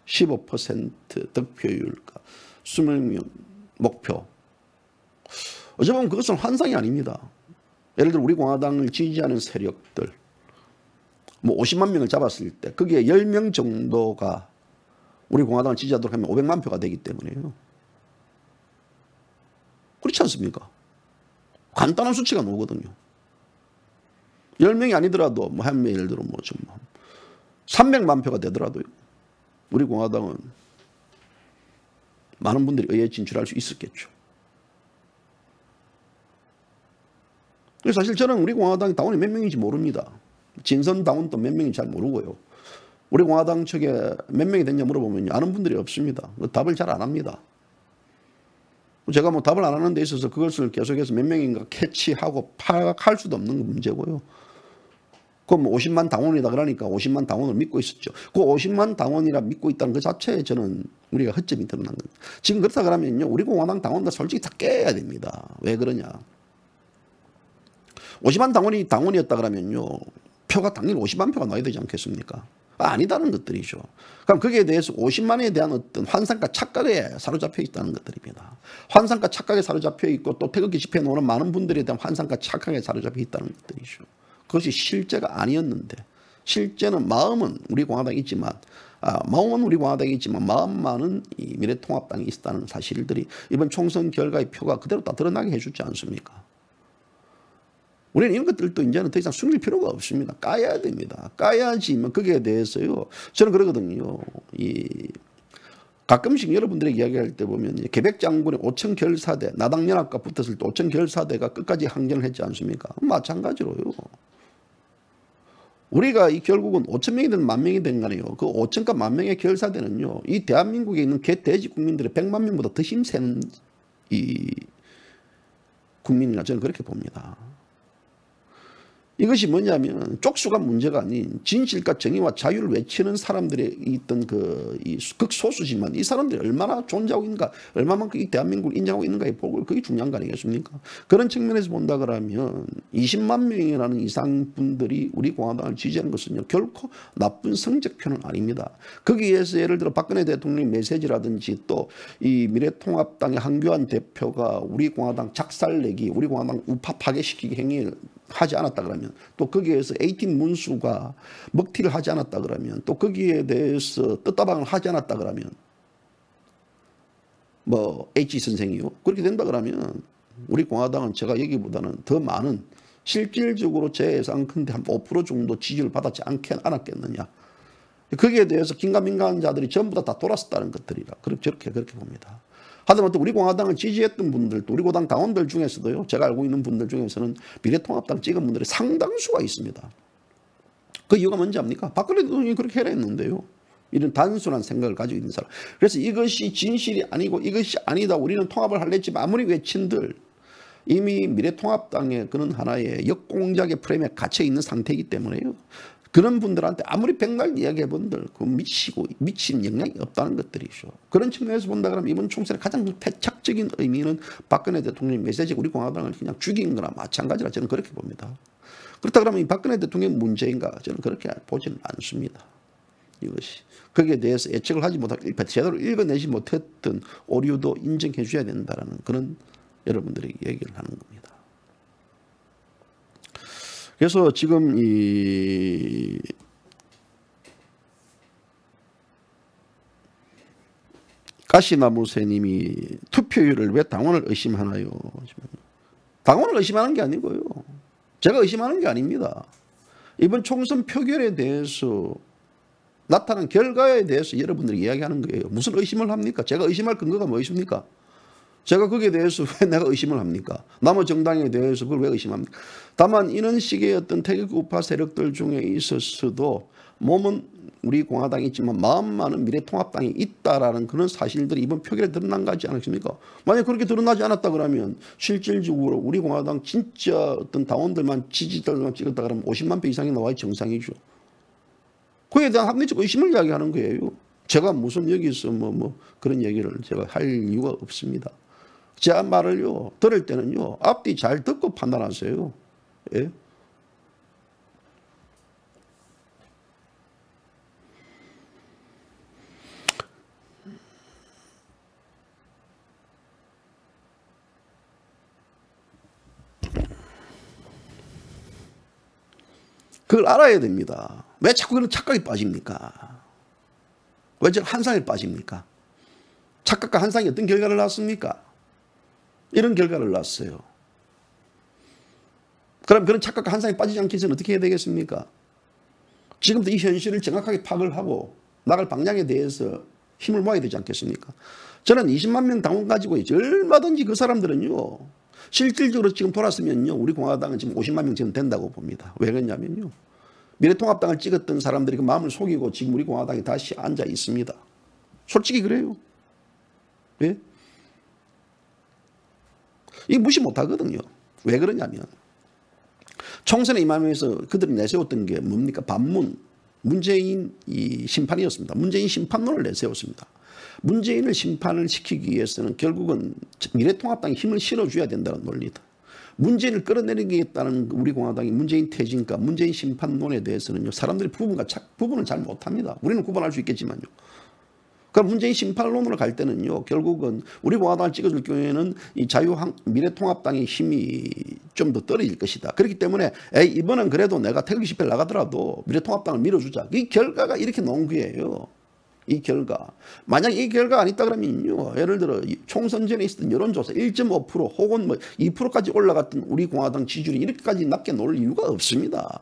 15% 득표율과 20명 목표. 어찌 보면 그것은 환상이 아닙니다. 예를 들어 우리 공화당을 지지하는 세력들 50만 명을 잡았을 때 거기에 10명 정도가 우리 공화당을 지지하도록 하면 500만 표가 되기 때문에요. 그렇지 않습니까? 간단한 수치가 나오거든요. 10명이 아니더라도 한 예를 들어 300만 표가 되더라도요. 우리 공화당은 많은 분들이 의회에 진출할 수 있었겠죠. 그래서 사실 저는 우리 공화당 당원이 몇 명인지 모릅니다. 진선 당원도 몇 명인지 잘 모르고요. 우리 공화당 측에 몇 명이 됐냐 물어보면 아는 분들이 없습니다. 답을 잘 안 합니다. 제가 답을 안 하는 데 있어서 그것을 계속해서 몇 명인가 캐치하고 파악할 수도 없는 문제고요. 그럼 50만 당원이다 그러니까 50만 당원을 믿고 있었죠. 그 50만 당원이라 믿고 있다는 그 자체에 저는 우리가 허점이 드러난 겁니다. 지금 그렇다 그러면요. 우리 공화당 당원들 솔직히 다 깨야 됩니다. 왜 그러냐. 50만 당원이 당원이었다 그러면요. 표가 당연히 50만 표가 나야 되지 않겠습니까? 아니다는 것들이죠. 그럼 거기에 대해서 50만에 대한 어떤 환상과 착각에 사로잡혀 있다는 것들입니다. 환상과 착각에 사로잡혀 있고 또 태극기 집회에 오는 많은 분들에 대한 환상과 착각에 사로잡혀 있다는 것들이죠. 그것이 실제가 아니었는데 실제는 마음은 우리 공화당이 있지만 마음은 우리 공화당이 있지만 마음만은 이 미래통합당이 있다는 사실들이 이번 총선 결과의 표가 그대로 다 드러나게 해주지 않습니까? 우리는 이런 것들도 이제는 더 이상 숨길 필요가 없습니다. 까야 됩니다. 까야지만 거기에 대해서요. 저는 그러거든요. 가끔씩 여러분들에게 이야기할 때 보면 계백 장군의 5천 결사대, 나당연합과 붙었을 때 5천 결사대가 끝까지 항전을 했지 않습니까? 마찬가지로요. 우리가 결국은 5천 명이든 10,000명이든 간에요. 그 5천과 10,000명의 결사대는요. 이 대한민국에 있는 개돼지 국민들의 100만 명보다 더 힘센 국민이라 저는 그렇게 봅니다. 이것이 뭐냐면 쪽수가 문제가 아닌 진실과 정의와 자유를 외치는 사람들의 있던 이 극소수지만 이 사람들이 얼마나 존재하고 있는가, 얼마만큼 이 대한민국을 인정하고 있는가에 보고 그게 중요한 거 아니겠습니까? 그런 측면에서 본다 그러면 20만 명이라는 이상 분들이 우리 공화당을 지지하는 것은요 결코 나쁜 성적표는 아닙니다. 거기에서 예를 들어 박근혜 대통령의 메시지라든지 또 이 미래통합당의 한교안 대표가 우리 공화당 작살내기, 우리 공화당 우파 파괴시키기 행위를 하지 않았다 그러면, 또 거기에서 A팀 문수가 먹튀를 하지 않았다 그러면, 또 거기에 대해서 뜻다방을 하지 않았다 그러면, 뭐 H 선생이요 그렇게 된다 그러면 우리 공화당은 제가 여기보다는 더 많은, 실질적으로 제 예상 근데 한 5% 정도 지지를 받았지 않았겠느냐. 거기에 대해서 긴가민가한 자들이 전부 다 돌았었다는 것들이라 그렇게 봅니다. 하다못해 우리 공화당을 지지했던 분들도, 우리 공화당 당원들 중에서도요, 제가 알고 있는 분들 중에서는 미래통합당 찍은 분들이 상당수가 있습니다. 그 이유가 뭔지 압니까? 박근혜 대통령이 그렇게 해라 했는데요. 이런 단순한 생각을 가지고 있는 사람. 그래서 이것이 진실이 아니고 이것이 아니다, 우리는 통합을 할랬지만 아무리 외친들 이미 미래통합당의 그런 하나의 역공작의 프레임에 갇혀 있는 상태이기 때문에요. 그런 분들한테 아무리 백날 이야기해본들 그 미친 영향이 없다는 것들이죠. 그런 측면에서 본다 그러면 이번 총선의 가장 패착적인 의미는 박근혜 대통령의 메시지가 우리 공화당을 그냥 죽인 거나 마찬가지라 저는 그렇게 봅니다. 그렇다 그러면 이 박근혜 대통령의 문제인가? 저는 그렇게 보지는 않습니다. 이것이 거기에 대해서 예측을 하지 못하고 제대로 읽어내지 못했던 오류도 인정해 줘야 된다는 그런 여러분들에게 얘기를 하는 겁니다. 그래서 지금 이 가시나무새님이 투표율을 왜 당원을 의심하나요? 당원을 의심하는 게 아니고요. 제가 의심하는 게 아닙니다. 이번 총선 표결에 대해서 나타난 결과에 대해서 여러분들이 이야기하는 거예요. 무슨 의심을 합니까? 제가 의심할 근거가 뭐 있습니까? 제가 거기에 대해서 왜 내가 의심을 합니까? 남의 정당에 대해서 그걸 왜 의심합니까? 다만 이런 식의 어떤 태극 우파 세력들 중에 있었어도 몸은 우리 공화당이 있지만 마음만은 미래통합당이 있다라는 그런 사실들이 이번 표결에 드러난 거지 않습니까? 만약 그렇게 드러나지 않았다 그러면 실질적으로 우리 공화당 진짜 어떤 당원들만 지지자들만 찍었다 그러면 50만 표 이상이 나와야 정상이죠. 그에 대한 합리적 의심을 이야기하는 거예요. 제가 무슨 여기서 뭐 그런 얘기를 제가 할 이유가 없습니다. 제 말을요 들을 때는요 앞뒤 잘 듣고 판단하세요. 예? 그걸 알아야 됩니다. 왜 자꾸 그런 착각에 빠집니까? 왜 저 한상에 빠집니까? 착각과 한상이 어떤 결과를 낳았습니까? 이런 결과를 낳았어요. 그럼 그런 착각과 한상에 빠지지 않기 위해서는 어떻게 해야 되겠습니까? 지금부터 이 현실을 정확하게 파악을 하고 나갈 방향에 대해서 힘을 모아야 되지 않겠습니까? 저는 20만 명 당원 가지고 얼마든지 그 사람들은요 실질적으로 지금 돌았으면요 우리 공화당은 지금 50만 명 지금 된다고 봅니다. 왜 그러냐면요 미래통합당을 찍었던 사람들이 그 마음을 속이고 지금 우리 공화당이 다시 앉아 있습니다. 솔직히 그래요. 예? 이 무시 못하거든요. 왜 그러냐면 총선에 임하면서 그들이 내세웠던 게 뭡니까? 반문, 문재인 이 심판이었습니다. 문재인 심판론을 내세웠습니다. 문재인을 심판을 시키기 위해서는 결국은 미래통합당이 힘을 실어줘야 된다는 논리다. 문재인을 끌어내리겠다는 우리 공화당이 문재인 퇴진과 문재인 심판론에 대해서는요 사람들이 구분을 잘 못합니다. 우리는 구분할 수 있겠지만요. 그럼 문재인 심판론으로 갈 때는요 결국은 우리 공화당을 찍어줄 경우에는 이 미래통합당의 힘이 좀 더 떨어질 것이다. 그렇기 때문에 이번엔 그래도 내가 태극기 집회를 나가더라도 미래통합당을 밀어주자. 이 결과가 이렇게 나온 거예요. 이 결과. 만약 이 결과가 아니다 그러면요. 예를 들어 총선 전에 있었던 여론조사 1.5% 혹은 뭐 2%까지 올라갔던 우리 공화당 지지율이 이렇게까지 낮게 놓을 이유가 없습니다.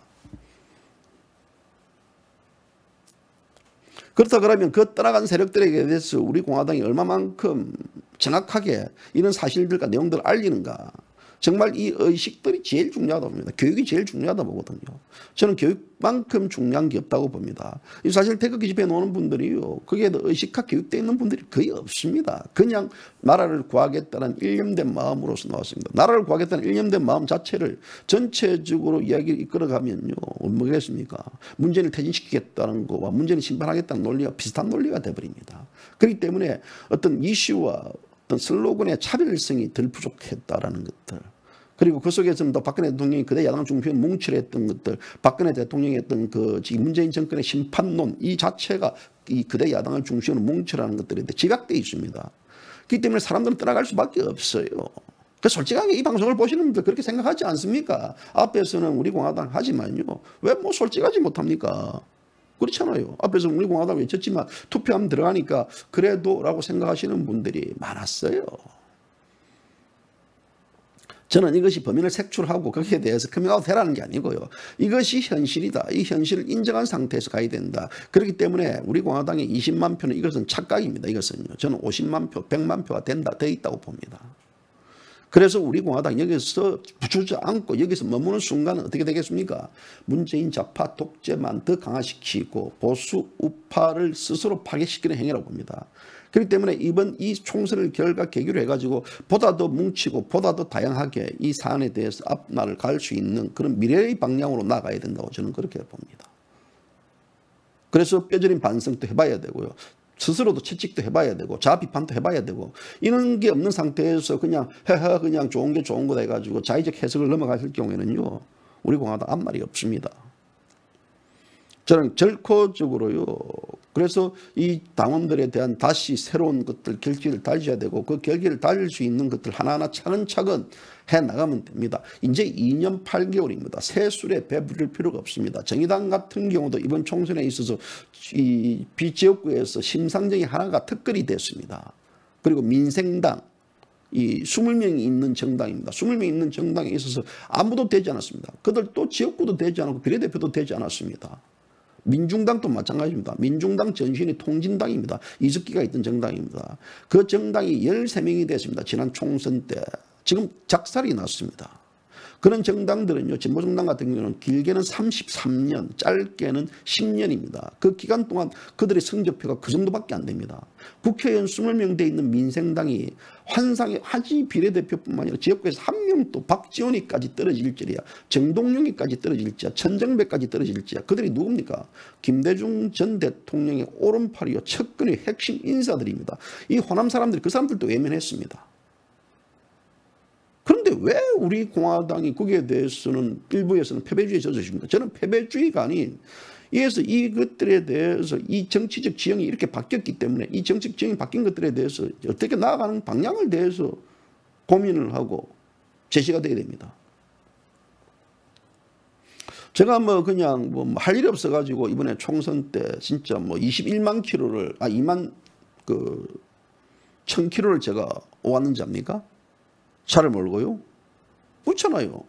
그렇다 그러면 그 떠나간 세력들에게 대해서 우리 공화당이 얼마만큼 정확하게 이런 사실들과 내용들을 알리는가. 정말 이 의식들이 제일 중요하다고 봅니다. 교육이 제일 중요하다고 보거든요. 저는 교육만큼 중요한 게 없다고 봅니다. 사실 태극기 집회에 나오는 분들이요. 거기에 의식화 교육되어 있는 분들이 거의 없습니다. 그냥 나라를 구하겠다는 일념된 마음으로서 나왔습니다. 나라를 구하겠다는 일념된 마음 자체를 전체적으로 이야기를 이끌어가면요. 뭐겠습니까? 문재인을 퇴진시키겠다는 거와 문재인을 심판하겠다는 논리가 비슷한 논리가 되어버립니다. 그렇기 때문에 어떤 이슈와 어떤 슬로건의 차별성이 덜 부족했다라는 것들. 그리고 그 속에서는 또 박근혜 대통령이 그대 야당 중심에 뭉칠했던 것들, 박근혜 대통령이 했던 그 문재인 정권의 심판론 이 자체가 이 그대 야당을 중심으로 뭉치라는 것들이 지각되어 있습니다. 그렇기 때문에 사람들은 떠나갈 수밖에 없어요. 그 솔직하게 이 방송을 보시는 분들 그렇게 생각하지 않습니까? 앞에서는 우리 공화당 하지만요. 왜 뭐 솔직하지 못합니까? 그렇잖아요. 앞에서 우리 공화당 외쳤지만 투표하면 들어가니까 그래도 라고 생각하시는 분들이 많았어요. 저는 이것이 범인을 색출하고 거기에 대해서 커밍아웃 해라는 게 아니고요. 이것이 현실이다. 이 현실을 인정한 상태에서 가야 된다. 그렇기 때문에 우리 공화당의 20만 표는 이것은 착각입니다. 이것은요. 저는 50만 표, 100만 표가 돼 있다고 봅니다. 그래서 우리 공화당 여기서 주저앉고 여기서 머무는 순간은 어떻게 되겠습니까? 문재인 좌파 독재만 더 강화시키고 보수 우파를 스스로 파괴시키는 행위라고 봅니다. 그렇기 때문에 이번 이 총선을 결과 계기로 해가지고 보다 더 뭉치고 보다 더 다양하게 이 사안에 대해서 앞날을 갈 수 있는 그런 미래의 방향으로 나가야 된다고 저는 그렇게 봅니다. 그래서 뼈저린 반성도 해봐야 되고요. 스스로도 채찍도 해봐야 되고 자아 비판도 해봐야 되고 이런 게 없는 상태에서 그냥 그냥 좋은 게 좋은 거다 해가지고 자의적 해석을 넘어가실 경우에는요. 우리 공화당 앞날이 없습니다. 저는 절코적으로요. 그래서 이 당원들에 대한 다시 새로운 것들 결기를 달셔야 되고 그 결기를 달릴 수 있는 것들 하나하나 차근차근 해나가면 됩니다. 이제 2년 8개월입니다. 새술에 배부를 필요가 없습니다. 정의당 같은 경우도 이번 총선에 있어서 이 비지역구에서 심상정이 하나가 특거리 됐습니다. 그리고 민생당 이 20명이 있는 정당입니다. 20명이 있는 정당에 있어서 아무도 되지 않았습니다. 그들 또 지역구도 되지 않았고 비례대표도 되지 않았습니다. 민중당도 마찬가지입니다. 민중당 전신이 통진당입니다. 이석기가 있던 정당입니다. 그 정당이 13명이 됐습니다. 지난 총선 때. 지금 작살이 났습니다. 그런 정당들은요. 진보정당 같은 경우는 길게는 33년, 짧게는 10년입니다. 그 기간 동안 그들의 성적표가 그 정도밖에 안 됩니다. 국회의원 20명 돼 있는 민생당이 환상의 하지 비례대표뿐만 아니라 지역구에서 한 명도 박지원이까지 떨어질지야, 정동영이까지 떨어질지야, 천정배까지 떨어질지야. 그들이 누굽니까? 김대중 전 대통령의 오른팔이요. 측근의 핵심 인사들입니다. 이 호남 사람들이 그 사람들도 외면했습니다. 그런데 왜 우리 공화당이 거기에 대해서는 일부에서는 패배주의에 젖어있습니까? 저는 패배주의가 아닌 이에서 이것들에 대해서 이 정치적 지형이 이렇게 바뀌었기 때문에 이 정치적 지형이 바뀐 것들에 대해서 어떻게 나아가는 방향을 대해서 고민을 하고 제시가 되게 됩니다. 제가 뭐 그냥 뭐 할 일이 없어가지고 이번에 총선 때 진짜 뭐 21만 킬로를 2만 1000킬로를 제가 오왔는지 압니까? 차를 몰고요? 그렇잖아요.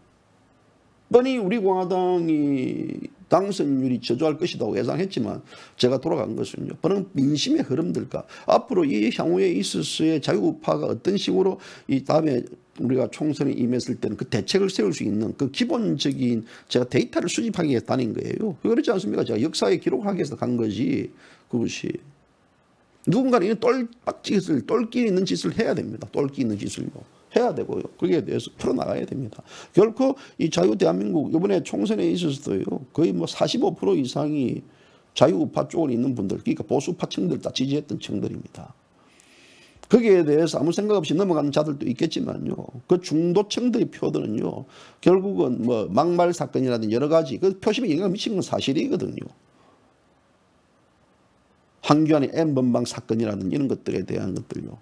뻔히 우리 공화당이 당선율이 저조할 것이라고 예상했지만 제가 돌아간 것은요. 그런 민심의 흐름들과 앞으로 이 향후에 있어서의 자유우파가 어떤 식으로 이 다음에 우리가 총선에 임했을 때는 그 대책을 세울 수 있는 그 기본적인 제가 데이터를 수집하기 위해서 다닌 거예요. 그렇지 않습니까? 제가 역사에 기록하기 위해서 간 거지. 그것이. 누군가는 이 똘끼 있는 짓을 해야 됩니다. 똘끼 있는 짓을요. 해야 되고요. 거기에 대해서 풀어나가야 됩니다. 결코 이 자유 대한민국 이번에 총선에 있어서도요. 거의 뭐 45% 이상이 자유우파 쪽에 있는 분들, 그러니까 보수파 층들 다 지지했던 층들입니다. 거기에 대해서 아무 생각 없이 넘어가는 자들도 있겠지만요. 그 중도층들의 표들은요. 결국은 뭐 막말 사건이라든지 여러 가지 그 표심에 영향을 미치는 건 사실이거든요. 황교안의 N번방 사건이라든 이런 것들에 대한 것들요.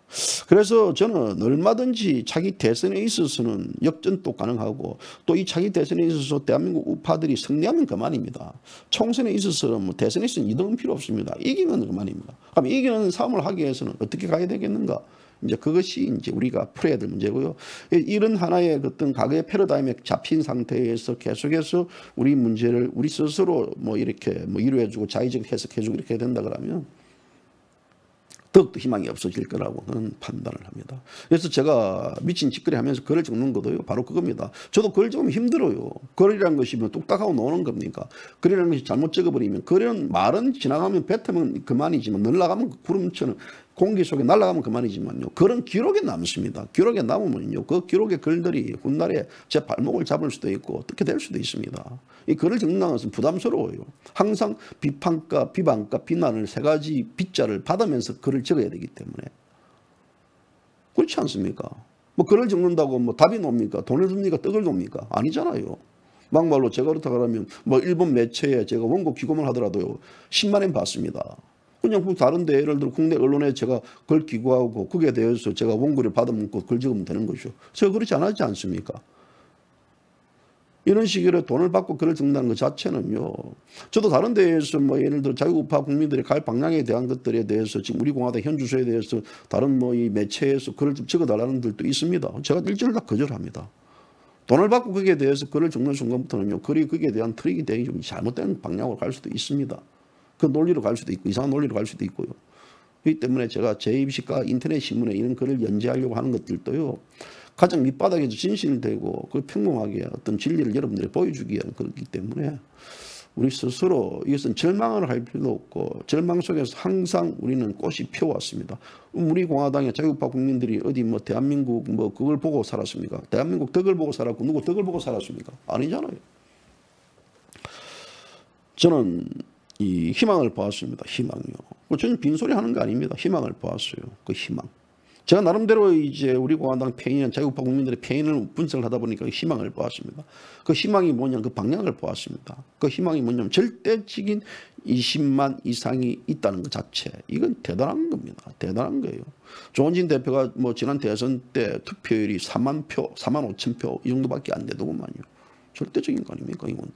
그래서 저는 얼마든지 차기 대선에 있어서는 역전도 가능하고 또 이 차기 대선에 있어서 대한민국 우파들이 승리하면 그만입니다. 총선에 있어서는 뭐 대선에 있어서는 이동은 필요 없습니다. 이기면 그만입니다. 그럼 이기는 싸움을 하기 위해서는 어떻게 가야 되겠는가? 이제 그것이 이제 우리가 풀어야 될 문제고요. 이런 하나의 어떤 과거의 패러다임에 잡힌 상태에서 계속해서 우리 문제를 우리 스스로 뭐 이렇게 뭐 이루어주고 자의적 해석해주고 이렇게 된다 그러면 더욱더 희망이 없어질 거라고 저는 판단을 합니다. 그래서 제가 미친 짓거리 하면서 글을 적는 것도요. 바로 그겁니다. 저도 글 적으면 힘들어요. 글이라는 것이 뭐 뚝딱하고 노는 겁니까? 글이라는 것이 잘못 적어버리면 글은 말은 지나가면 뱉으면 그만이지만 날아가면 구름처럼 공기 속에 날아가면 그만이지만요. 글은 기록에 남습니다. 기록에 남으면요. 그 기록의 글들이 훗날에 제 발목을 잡을 수도 있고 어떻게 될 수도 있습니다. 이 글을 적는다는 것은 부담스러워요. 항상 비판과 비방과 비난을 세 가지 빗자를 받으면서 글을 적어야 되기 때문에. 그렇지 않습니까? 뭐 글을 적는다고 뭐 답이 놉니까? 돈을 줍니까? 떡을 줍니까? 아니잖아요. 막말로 제가 그렇다 그러면 뭐 일본 매체에 제가 원고 기고만 하더라도요. 10만 원 받습니다. 그냥 그 다른데 예를 들어 국내 언론에 제가 글 기고하고 거기에 대해서 제가 원고를 받아먹고 글 적으면 되는 거죠. 제가 그렇지 않았지 않습니까? 이런 식으로 돈을 받고 글을 적는다는 것 자체는요. 저도 다른 데에서 뭐 예를 들어 자유우파 국민들이 갈 방향에 대한 것들에 대해서 지금 우리 공화당 현 주소에 대해서 다른 뭐 이 매체에서 글을 좀 적어달라는 분들도 있습니다. 제가 일절을 다 거절합니다. 돈을 받고 거기에 대해서 글을 적는 순간부터는요. 글이 거기에 대한 트릭이 되게 좀 잘못된 방향으로 갈 수도 있습니다. 그 논리로 갈 수도 있고 이상한 논리로 갈 수도 있고요. 그렇기 때문에 제가 제2식과 인터넷 신문에 이런 글을 연재하려고 하는 것들도요. 가장 밑바닥에서 진실되고 그 평범하게 어떤 진리를 여러분들이 보여주기 위한 그렇기 때문에 우리 스스로 이것은 절망을 할 필요도 없고 절망 속에서 항상 우리는 꽃이 피어왔습니다. 우리 공화당의 자유우파 국민들이 어디 뭐 대한민국 뭐 그걸 보고 살았습니까? 대한민국 덕을 보고 살았고 누구 덕을 보고 살았습니까? 아니잖아요. 저는 이 희망을 보았습니다. 희망이요. 저는 빈소리 하는 거 아닙니다. 희망을 보았어요. 그 희망. 제가 나름대로 이제 우리 공화당 패인, 자유우파 국민들의 패인을 분석을 하다 보니까 희망을 보았습니다. 그 희망이 뭐냐면 그 방향을 보았습니다. 그 희망이 뭐냐면 절대적인 20만 이상이 있다는 것 자체. 이건 대단한 겁니다. 대단한 거예요. 조원진 대표가 뭐 지난 대선 때 투표율이 4만 표, 4만 5천 표 이 정도밖에 안 되더구만요. 절대적인 거 아닙니까? 이건.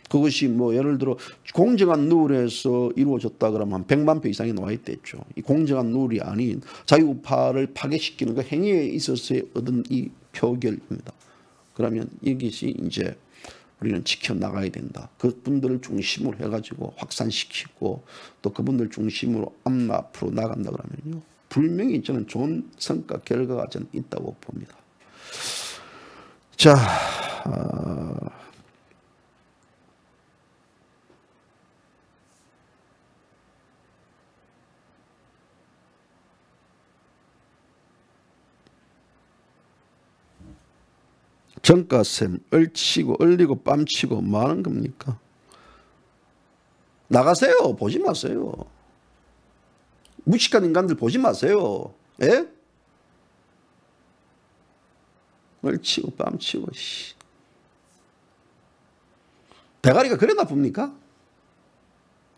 그것이 뭐 예를 들어 공정한 룰에서 이루어졌다 그러면 한 100만 표 이상이 나와 있댔죠. 이 공정한 룰이 아닌 자유우파를 파괴시키는 그 행위에 있어서의 얻은 이 표결입니다. 그러면 이것이 이제 우리는 지켜나가야 된다. 그분들을 중심으로 해가지고 확산시키고 또 그분들 중심으로 앞으로 나간다 그러면요. 분명히 저는 좋은 성과 결과가 저는 있다고 봅니다. 자, 정가셈, 얼치고 얼리고 뺨치고 뭐 하는 겁니까? 나가세요. 보지 마세요. 무식한 인간들 보지 마세요. 예? 얼치고 뺨치고 씨. 대가리가 그래 나쁩니까?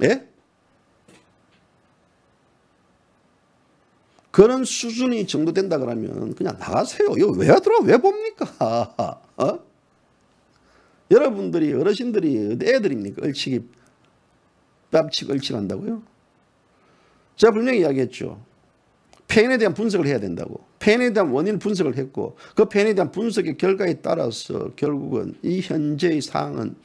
예? 그런 수준이 정도 된다 그러면 그냥 나가세요. 이거 왜 들어와? 왜 봅니까? 어? 여러분들이 어르신들이 애들입니까? 얼치기 뺨치고 얼치한다고요? 제가 분명히 이야기했죠. 패인에 대한 분석을 해야 된다고. 패인에 대한 원인 분석을 했고 그 패인에 대한 분석의 결과에 따라서 결국은 이 현재의 상황은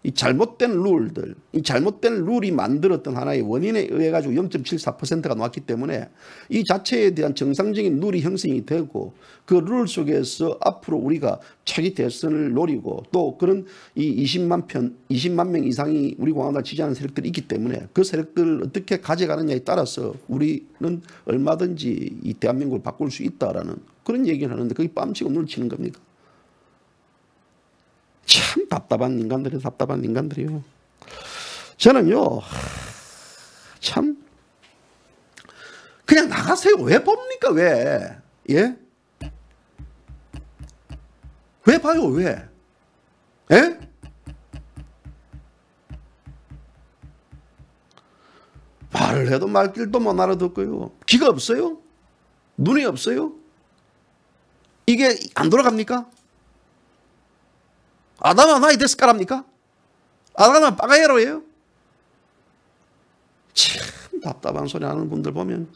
이 잘못된 룰들, 이 잘못된 룰이 만들었던 하나의 원인에 의해 가지고 0.74%가 나왔기 때문에 이 자체에 대한 정상적인 룰이 형성이 되고 그 룰 속에서 앞으로 우리가 차기 대선을 노리고 또 그런 이 20만 명 이상이 우리 공화당을 지지하는 세력들이 있기 때문에 그 세력들을 어떻게 가져가느냐에 따라서 우리는 얼마든지 이 대한민국을 바꿀 수 있다라는 그런 얘기를 하는데 그게 뺨치고 눈을 치는 겁니까? 참 답답한 인간들이에요. 답답한 인간들이요. 저는요. 참 그냥 나가세요. 왜 봅니까? 왜? 예? 왜 봐요? 왜? 예? 말해도 말길도 못 알아듣고요. 귀가 없어요? 눈이 없어요? 이게 안 돌아갑니까? 아담아 나이 데스까랍니까? 아담아 빠가예로예요? 참 답답한 소리 하는 분들 보면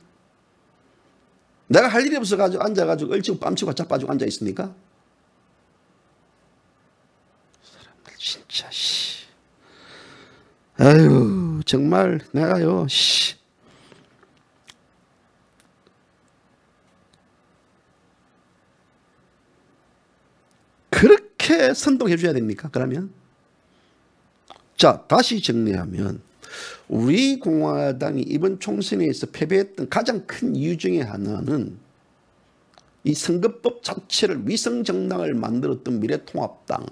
내가 할 일이 없어가지고 앉아가지고 얼치고 뺨치고 자빠지고 앉아있습니까? 사람들 진짜 아유 정말 내가요 그렇게 선동해 줘야 됩니까? 그러면 자 다시 정리하면 우리 공화당이 이번 총선에서 패배했던 가장 큰 이유 중에 하나는 이 선거법 자체를 위성정당을 만들었던 미래통합당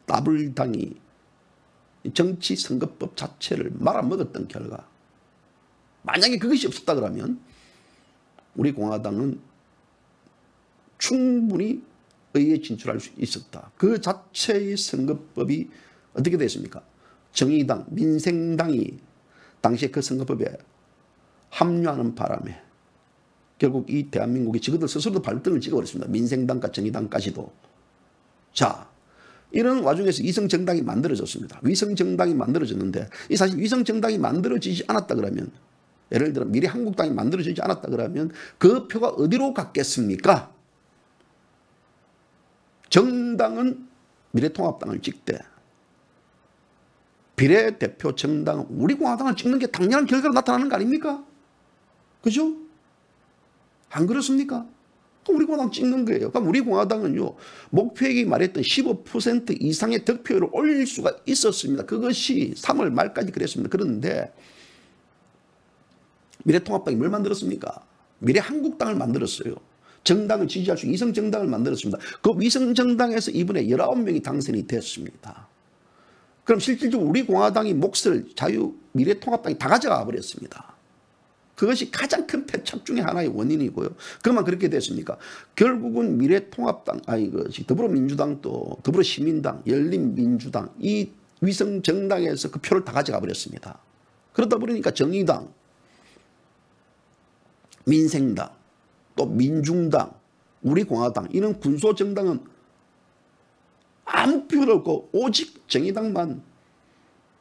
따블당이 정치 선거법 자체를 말아먹었던 결과, 만약에 그것이 없었다 그러면 우리 공화당은 충분히 의회에 진출할 수 있었다. 그 자체의 선거법이 어떻게 됐습니까? 정의당, 민생당이 당시에 그 선거법에 합류하는 바람에 결국 이 대한민국이 지그들 스스로도 발등을 찍어버렸습니다. 민생당과 정의당까지도. 자, 이런 와중에서 위성정당이 만들어졌습니다. 위성정당이 만들어졌는데 이 사실 위성정당이 만들어지지 않았다 그러면, 예를 들어 미래한국당이 만들어지지 않았다 그러면 그 표가 어디로 갔겠습니까? 정당은 미래통합당을 찍되 비례대표 정당은 우리 공화당을 찍는 게 당연한 결과로 나타나는 거 아닙니까? 그죠? 안 그렇습니까? 우리 공화당 찍는 거예요. 그럼 우리 공화당은요, 목표액이 말했던 15% 이상의 득표율을 올릴 수가 있었습니다. 그것이 3월 말까지 그랬습니다. 그런데 미래통합당이 뭘 만들었습니까? 미래한국당을 만들었어요. 정당을 지지할 수 있는 위성정당을 만들었습니다. 그 위성정당에서 이번에 19명이 당선이 됐습니다. 그럼 실질적으로 우리 공화당이 몫을 미래통합당이 다 가져가 버렸습니다. 그것이 가장 큰 패착 중에 하나의 원인이고요. 그만 그렇게 됐습니까? 결국은 미래통합당, 더불어민주당도, 더불어시민당, 열린민주당, 이 위성정당에서 그 표를 다 가져가 버렸습니다. 그러다 보니까 정의당, 민생당, 또 민중당, 우리 공화당, 이런 군소정당은 아무 표도 없고 오직 정의당만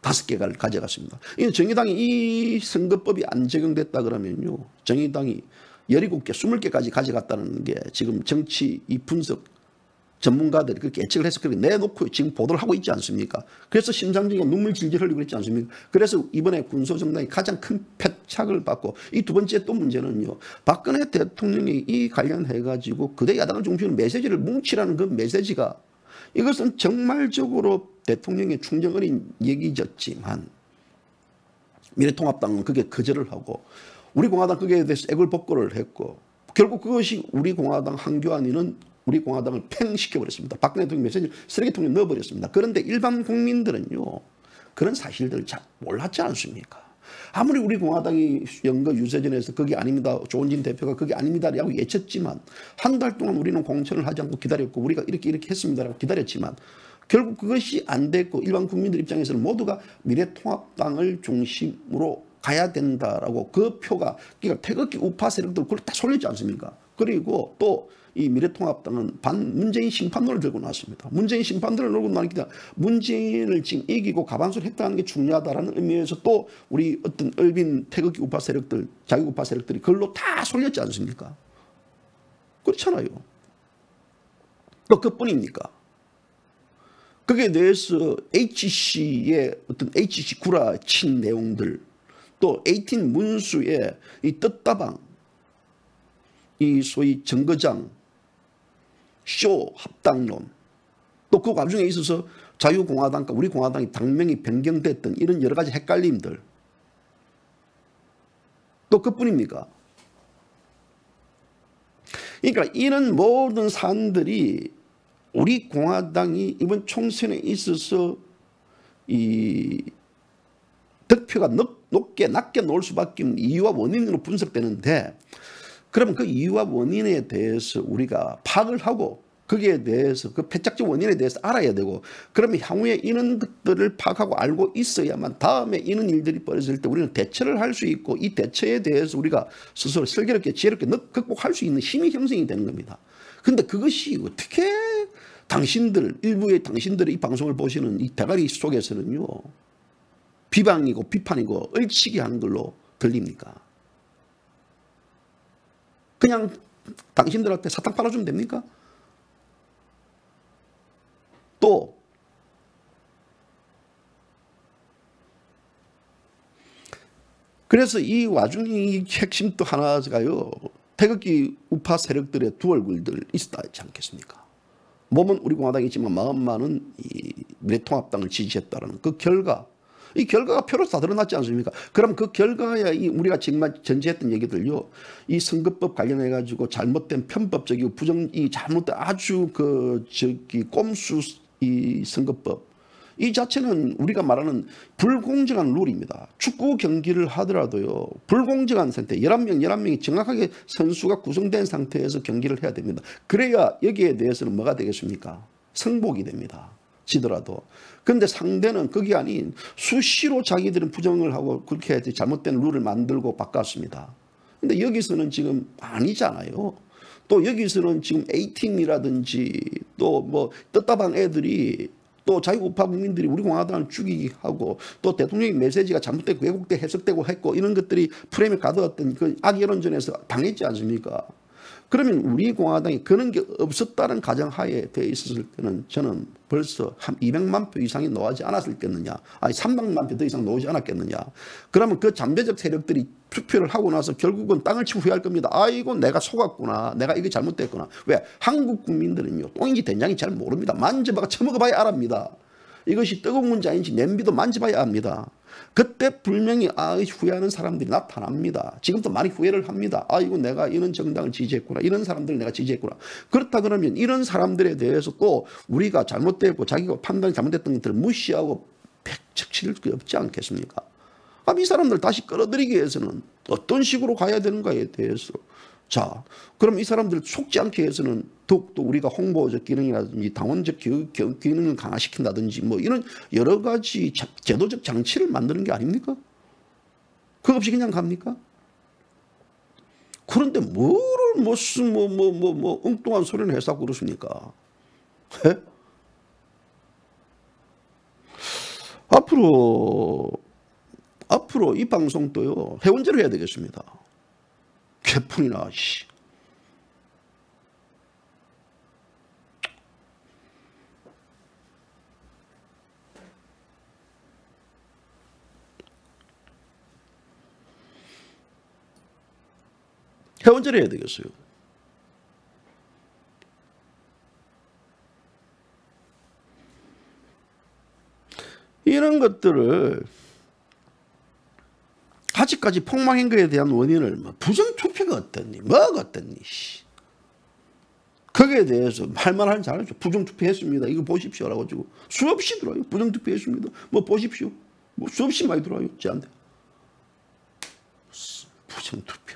5개가 가져갔습니다. 정의당이 이 선거법이 안 적용됐다 그러면요, 정의당이 17개, 20개까지 가져갔다는 게 지금 정치 이 분석 전문가들이 그렇게 예측을 해서 그렇게 내놓고 지금 보도를 하고 있지 않습니까? 그래서 심상정이가 눈물 질질 흘리고 있지 않습니까? 그래서 이번에 군소정당이 가장 큰 패착을 받고, 이 두 번째 또 문제는요, 박근혜 대통령이 이 관련해가지고 그대 야당을 중심으로 메시지를 뭉치라는 그 메시지가, 이것은 정말적으로 대통령의 충정 어린 얘기였지만 미래통합당은 그게 거절을 하고 우리 공화당 거기에 대해서 애걸복걸을 했고, 결국 그것이 우리 공화당 한교안이는 우리 공화당을 팽시켜버렸습니다. 박근혜 대통령 메시지를 쓰레기통에 넣어버렸습니다. 그런데 일반 국민들은요, 그런 사실들을 잘 몰랐지 않습니까? 아무리 우리 공화당이 연거 유세전에서 그게 아닙니다, 조은진 대표가 그게 아닙니다라고 외쳤지만 한 달 동안 우리는 공천을 하지 않고 기다렸고 우리가 이렇게 했습니다라고 기다렸지만 결국 그것이 안 됐고 일반 국민들 입장에서는 모두가 미래통합당을 중심으로 가야 된다라고, 그 표가 그러니까 태극기 우파 세력들 그걸 다 sol렸지 않습니까? 그리고 또 이 미래통합당은 문재인 심판론을 들고 나왔습니다. 문재인 심판론을 들고 나니까 문재인을 지금 이기고 가반수를 획득하는 게 중요하다라는 의미에서 또 우리 어떤 얼빈 태극기 우파 세력들, 자유 우파 세력들이 그걸로 다 sol렸지 않습니까? 그렇잖아요. 또 그뿐입니까? 거기에 대해서 HC의 어떤 HC 구라친 내용들, 또 18 문수의 이 뜻다방, 이 소위 정거장, 쇼 합당론, 또 그 과정에 있어서 자유공화당과 우리 공화당이 당명이 변경됐던 이런 여러 가지 헷갈림들, 또 그뿐입니까? 그러니까 이런 모든 사안들이 우리 공화당이 이번 총선에 있어서 이 득표가 낮게 나올 수밖에 없는 이유와 원인으로 분석되는데, 그러면 그 이유와 원인에 대해서 우리가 파악을 하고 거기에 대해서 그 패착적 원인에 대해서 알아야 되고, 그러면 향후에 이런 것들을 파악하고 알고 있어야만 다음에 이런 일들이 벌어질 때 우리는 대처를 할 수 있고, 이 대처에 대해서 우리가 스스로 슬기롭게 지혜롭게 극복할 수 있는 힘이 형성이 되는 겁니다. 근데 그것이 어떻게 일부의 당신들의 이 방송을 보시는 이 대가리 속에서는요, 비방이고 비판이고 얼치기 하는 걸로 들립니까? 그냥 당신들한테 사탕 팔아주면 됩니까? 또 그래서 이 와중에 핵심 또 하나가요, 태극기 우파 세력들의 두 얼굴들 있었지 않겠습니까? 몸은 우리 공화당이지만 마음만은 이 미래통합당을 지지했다는 그 결과, 이 결과가 표로 다 드러났지 않습니까? 그럼 그 결과야 이 우리가 정말 전제했던 얘기들요, 이 선거법 관련해 가지고 잘못된 편법적이고 이 잘못된 아주 꼼수 이 선거법, 이 자체는 우리가 말하는 불공정한 룰입니다. 축구 경기를 하더라도요, 불공정한 상태, 11명이 정확하게 선수가 구성된 상태에서 경기를 해야 됩니다. 그래야 여기에 대해서는 뭐가 되겠습니까? 승복이 됩니다. 지더라도. 그런데 상대는 그게 아닌 수시로 자기들은 부정을 하고 그렇게 잘못된 룰을 만들고 바꿨습니다. 근데 여기서는 지금 아니잖아요. 또 여기서는 지금 A팀이라든지 또 뭐 떴다방 애들이 또 자기 우파 국민들이 우리 공화당을 죽이기 하고, 또 대통령의 메시지가 잘못되고 왜곡돼 해석되고 했고, 이런 것들이 프레임에 가둬왔던 그 악여론전에서 당했지 않습니까? 그러면 우리 공화당이 그런 게 없었다는 가정하에 되어 있었을 때는 저는 벌써 한 200만 표 이상이 나오지 않았겠느냐, 아니 300만 표 더 이상 나오지 않았겠느냐. 그러면 그 잠재적 세력들이 투표를 하고 나서 결국은 땅을 치고 후회할 겁니다. 아이고 내가 속았구나, 내가 이게 잘못됐구나. 왜? 한국 국민들은요, 똥인지 된장인지 잘 모릅니다. 만져봐 처먹어봐야 알합니다. 이것이 뜨거운 건지 아닌지 냄비도 만져봐야 합니다. 그때 분명히 후회하는 사람들이 나타납니다. 지금도 많이 후회를 합니다. 아이고 내가 이런 정당을 지지했구나, 이런 사람들을 내가 지지했구나. 그렇다 그러면 이런 사람들에 대해서 또 우리가 잘못되고 자기가 판단이 잘못됐던 것들을 무시하고 팩척칠 게 없지 않겠습니까? 이 사람들 다시 끌어들이기 위해서는 어떤 식으로 가야 되는가에 대해서, 자, 그럼 이 사람들 속지 않게 해서는 더욱더 우리가 홍보적 기능이라든지 당원적 기능을 강화시킨다든지 뭐 이런 여러 가지 제도적 장치를 만드는 게 아닙니까? 그거 없이 그냥 갑니까? 그런데 뭐를 무슨 엉뚱한 소리를 해서 그렇습니까? 에? 앞으로 이 방송도요, 회원제로 해야 되겠습니다. 개푼이나 씨. 회원제로 해야 되겠어요. 이런 것들을 아직까지 폭망한 거에 대한 원인을 부정투표가 어땠니, 뭐가 어땠니, 거기에 대해서 말만 잘하죠. 부정투표했습니다, 이거 보십시오라고 가지고 수없이 들어와요. 부정투표했습니다, 뭐 보십시오, 뭐 수없이 많이 들어와요. 저한테 부정투표.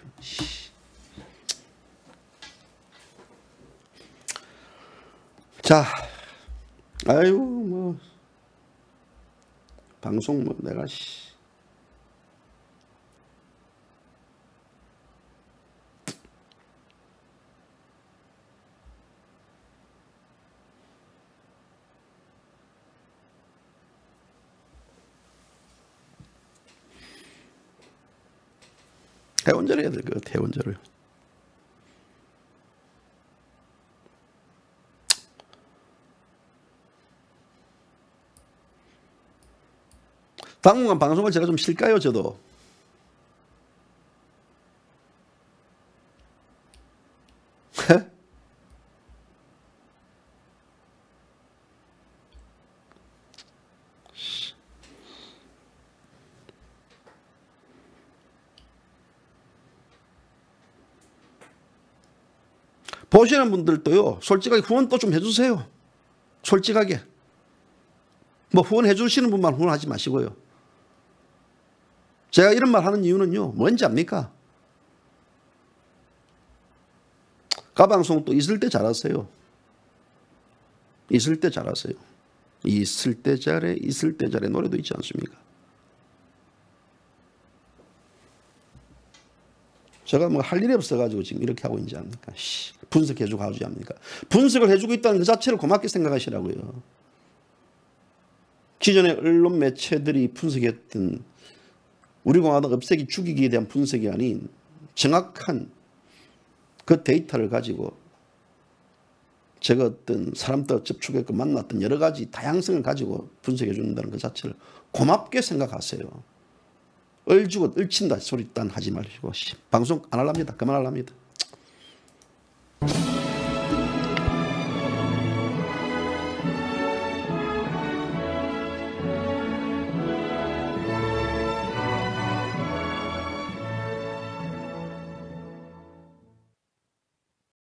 자, 아유 뭐 방송 뭐 내가 회원제로 해야 될 것 같아. 회원제로요. 당분간 방송을 제가 좀 쉴까요, 저도? 보시는 분들도요, 솔직하게 후원 또 좀 해주세요. 솔직하게. 뭐 후원해 주시는 분만 후원하지 마시고요. 제가 이런 말 하는 이유는요, 뭔지 압니까? 가방송 또 있을 때 잘하세요. 있을 때 잘하세요. 있을 때 잘해, 있을 때 잘해 노래도 있지 않습니까? 제가 뭐 할 일이 없어가지고 지금 이렇게 하고 있지 않습니까? 분석해주고 하지 않습니까? 분석을 해주고 있다는 그 자체를 고맙게 생각하시라고요. 기존의 언론 매체들이 분석했던 우리 공화당 없애기 죽이기에 대한 분석이 아닌 정확한 그 데이터를 가지고 제가 어떤 사람들 접촉했고 만났던 여러 가지 다양성을 가지고 분석해 준다는 그 자체를 고맙게 생각하세요. 얼주고 얼친다 소리 딴 하지 마시고 방송 안 하랍니다. 그만하랍니다.